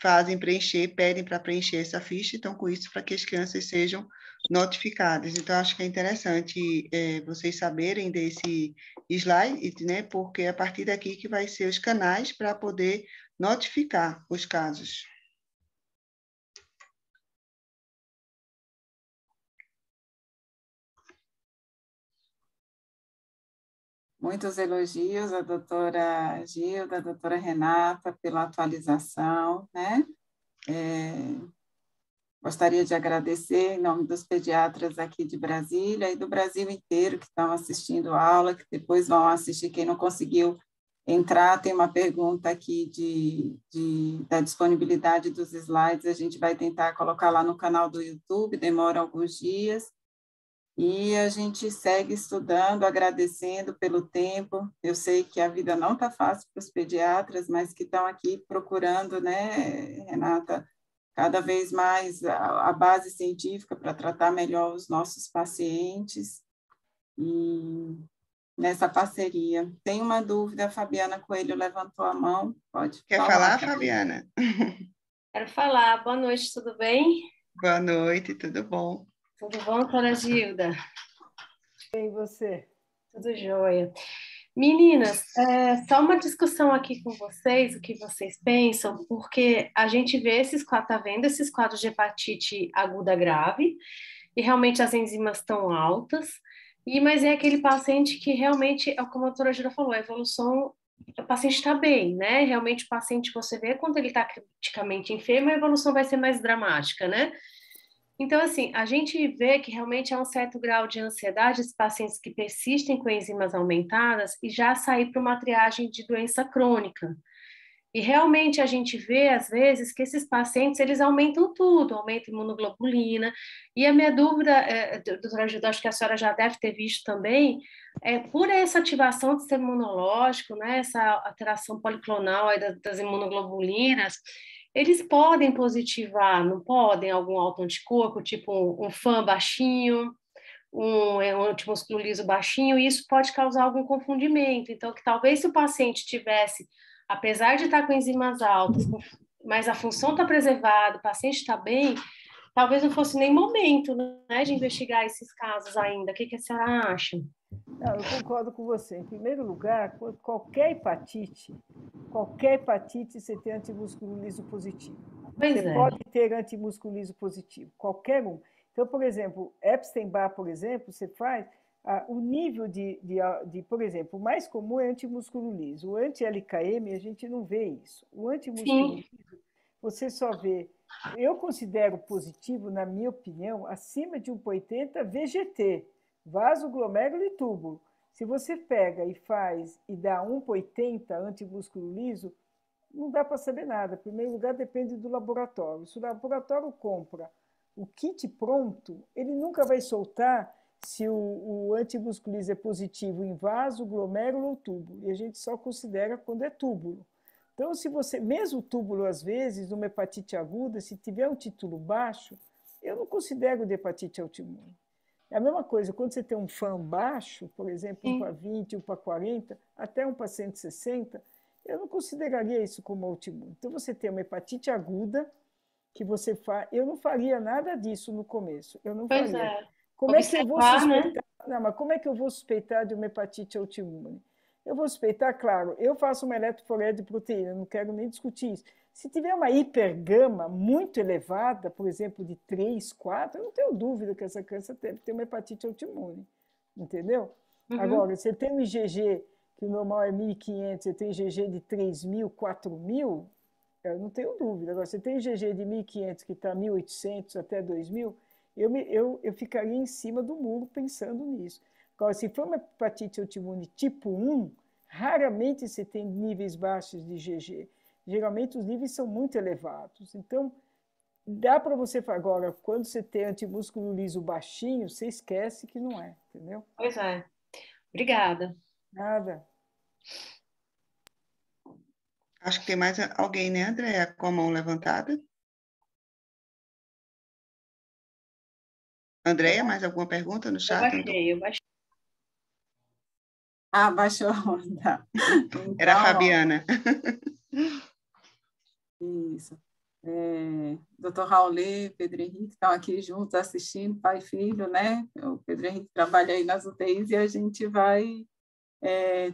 fazem preencher, pedem para preencher essa ficha, então com isso para que as crianças sejam notificadas. Então acho que é interessante vocês saberem desse slide, né, porque é a partir daqui que vai ser os canais para poder notificar os casos. Muitos elogios à doutora Gilda, à doutora Renata, pela atualização, né? Gostaria de agradecer em nome dos pediatras aqui de Brasília e do Brasil inteiro que estão assistindo a aula, que depois vão assistir. Quem não conseguiu entrar, tem uma pergunta aqui da disponibilidade dos slides, a gente vai tentar colocar lá no canal do YouTube, demora alguns dias, e a gente segue estudando, agradecendo pelo tempo. Eu sei que a vida não está fácil para os pediatras, mas que estão aqui procurando, né, Renata, cada vez mais a base científica para tratar melhor os nossos pacientes e nessa parceria. Tem uma dúvida, a Fabiana Coelho levantou a mão, pode Quer falar, Fabiana? Quero falar. Boa noite, tudo bem? Boa noite, tudo bom? Tudo bom, doutora Gilda? E você? Tudo jóia. Meninas, só uma discussão aqui com vocês, o que vocês pensam, porque a gente vê tá vendo esses quadros de hepatite aguda grave, e realmente as enzimas estão altas, mas é aquele paciente que realmente, como a doutora Gilda falou, a evolução, o paciente está bem, né? Realmente o paciente, você vê quando ele está criticamente enfermo, a evolução vai ser mais dramática, né? Então, assim, a gente vê que realmente há um certo grau de ansiedade esses pacientes que persistem com enzimas aumentadas e já sair para uma triagem de doença crônica. E realmente a gente vê, às vezes, que esses pacientes, eles aumentam tudo, aumentam imunoglobulina. E a minha dúvida, doutora Gilda, acho que a senhora já deve ter visto também, por essa ativação do sistema imunológico, né, essa alteração policlonal aí das imunoglobulinas, eles podem positivar, não podem, algum autoanticorpo, tipo um FAM baixinho, um antimusculo liso baixinho, e isso pode causar algum confundimento. Então, que talvez se o paciente tivesse, apesar de estar com enzimas altas, mas a função está preservada, o paciente está bem, talvez não fosse nem momento, né, de investigar esses casos ainda. O que a senhora acha? Não, eu concordo com você. Em primeiro lugar, qualquer hepatite você tem antimúsculo liso positivo. Pois você pode ter antimúsculo liso positivo, qualquer um. Então, por exemplo, Epstein-Barr, por exemplo, você faz o nível por exemplo, o mais comum é antimúsculo liso. O anti-LKM, a gente não vê isso. O antimúsculo liso, você só vê. Eu considero positivo, na minha opinião, acima de 1,80 VGT, vaso, glomérulo e túbulo. Se você pega e faz e dá 1,80 antimúsculo liso, não dá para saber nada. Em primeiro lugar, depende do laboratório. Se o laboratório compra o kit pronto, ele nunca vai soltar se o antimúsculo liso é positivo em vaso, glomérulo ou túbulo. E a gente só considera quando é túbulo. Então, se você, mesmo túbulo, às vezes, numa hepatite aguda, se tiver um título baixo, eu não considero de hepatite autoimune. É a mesma coisa, quando você tem um FAM baixo, por exemplo, 1 para 20, 1 para 40, até 1 para 160, eu não consideraria isso como autoimune. Então, você tem uma hepatite aguda, que você faz. Eu não faria nada disso no começo. Eu não faria. É. Como é que eu vou suspeitar? Né? Não, mas como é que eu vou suspeitar de uma hepatite autoimune? Eu vou suspeitar, claro, eu faço uma eletroforese de proteína, não quero nem discutir isso. Se tiver uma hipergama muito elevada, por exemplo, de 3, 4, eu não tenho dúvida que essa criança deve ter uma hepatite autoimune. Entendeu? Agora, você tem um IgG, que o normal é 1.500, você tem IgG de 3.000, 4.000, eu não tenho dúvida. Agora, você tem IgG de 1.500 que está 1.800 até 2.000, eu ficaria em cima do muro pensando nisso. Agora, se for uma hepatite autoimune tipo 1, raramente você tem níveis baixos de IgG. Geralmente, os níveis são muito elevados. Então, dá para você falar. Agora, quando você tem antimúsculo liso baixinho, você esquece que não é, entendeu? Pois é. Obrigada. Nada. Acho que tem mais alguém, né, Andréa, com a mão levantada? Andréa, mais alguma pergunta no chat? Eu baixei. Ah, baixou. Tá. Então, era a Fabiana. Isso. Doutor Raulê, Pedro Henrique estão aqui juntos assistindo, pai e filho, né? O Pedro Henrique trabalha aí nas UTIs e a gente vai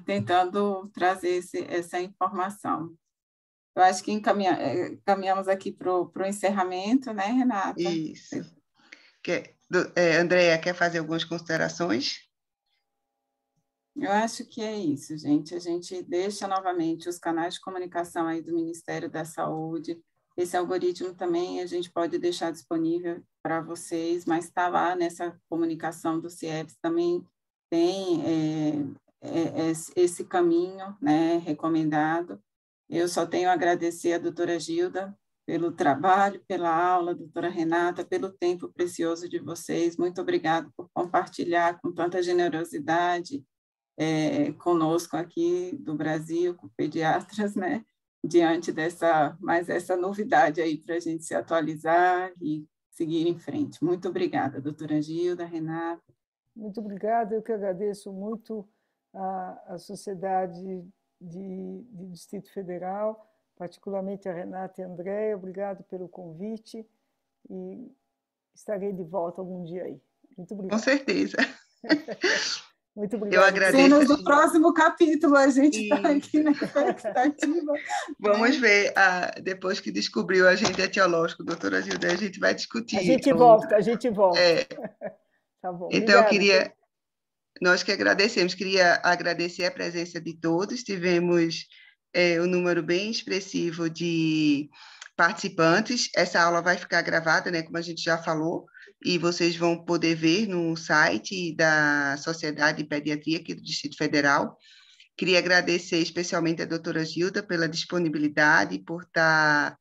tentando trazer essa informação. Eu acho que caminhamos aqui para o encerramento, né, Renata? Isso. Andréa, quer fazer algumas considerações? Eu acho que é isso, gente. A gente deixa novamente os canais de comunicação aí do Ministério da Saúde Esse algoritmo também a gente pode deixar disponível para vocês, mas está lá nessa comunicação do CIEPS, também tem esse caminho, né, recomendado. Eu só tenho a agradecer a doutora Gilda pelo trabalho, pela aula, doutora Renata, pelo tempo precioso de vocês. Muito obrigada por compartilhar com tanta generosidade conosco aqui do Brasil, com pediatras, né? Diante essa novidade aí para a gente se atualizar e seguir em frente. Muito obrigada, doutora Gilda, Renata. Muito obrigada, eu que agradeço muito a Sociedade de Distrito Federal, particularmente a Renata e a Andréia, obrigado pelo convite e estarei de volta algum dia aí. Muito obrigada. Com certeza. Muito obrigada. Eu agradeço. Cenas do próximo capítulo, a gente está aqui na expectativa. Vamos ver, depois que descobriu o agente etiológico, doutora Gilda, a gente vai discutir. A gente volta. Tá bom. Então, obrigada. Nós que agradecemos, queria agradecer a presença de todos, tivemos um número bem expressivo de participantes, essa aula vai ficar gravada, né, como a gente já falou, e vocês vão poder ver no site da Sociedade de Pediatria aqui do Distrito Federal. Queria agradecer especialmente a doutora Gilda pela disponibilidade, por estar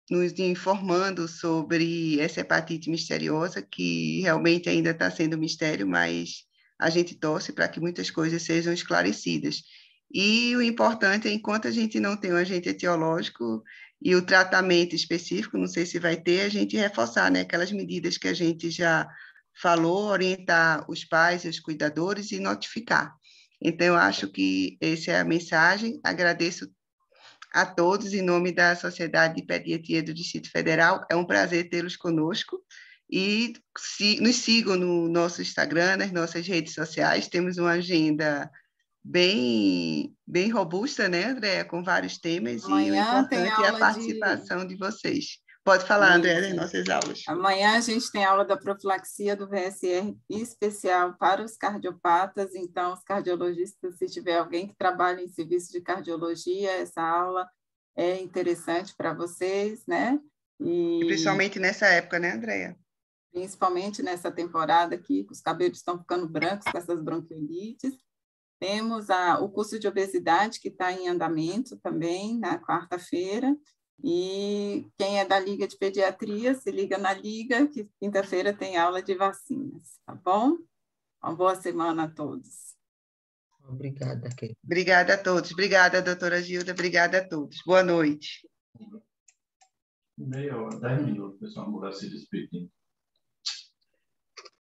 nos informando sobre essa hepatite misteriosa, que realmente ainda está sendo um mistério, mas a gente torce para que muitas coisas sejam esclarecidas. E o importante é, enquanto a gente não tem um agente etiológico e o tratamento específico, não sei se vai ter, a gente reforçar, né, aquelas medidas que a gente já falou, orientar os pais e os cuidadores e notificar. Então, eu acho que essa é a mensagem. Agradeço a todos em nome da Sociedade de Pediatria do Distrito Federal. É um prazer tê-los conosco. E nos sigam no nosso Instagram, nas nossas redes sociais. Temos uma agenda bem robusta, né, Andréa? Com vários temas. Amanhã e o importante é a participação de vocês. Pode falar, Andréa, das nossas aulas. Amanhã a gente tem aula da profilaxia do VSR especial para os cardiopatas, então os cardiologistas, se tiver alguém que trabalha em serviço de cardiologia, essa aula é interessante para vocês, né? E principalmente nessa época, né, Andréa? Principalmente nessa temporada aqui, que os cabelos estão ficando brancos com essas bronquiolites. Temos o curso de obesidade, que está em andamento também, na quarta-feira. E quem é da Liga de Pediatria, se liga na Liga, que quinta-feira tem aula de vacinas, tá bom? Uma boa semana a todos. Obrigada, Kate. Obrigada a todos. Obrigada, doutora Gilda. Obrigada a todos. Boa noite. Meia hora, 10 minutos, pessoal, vou se despedir.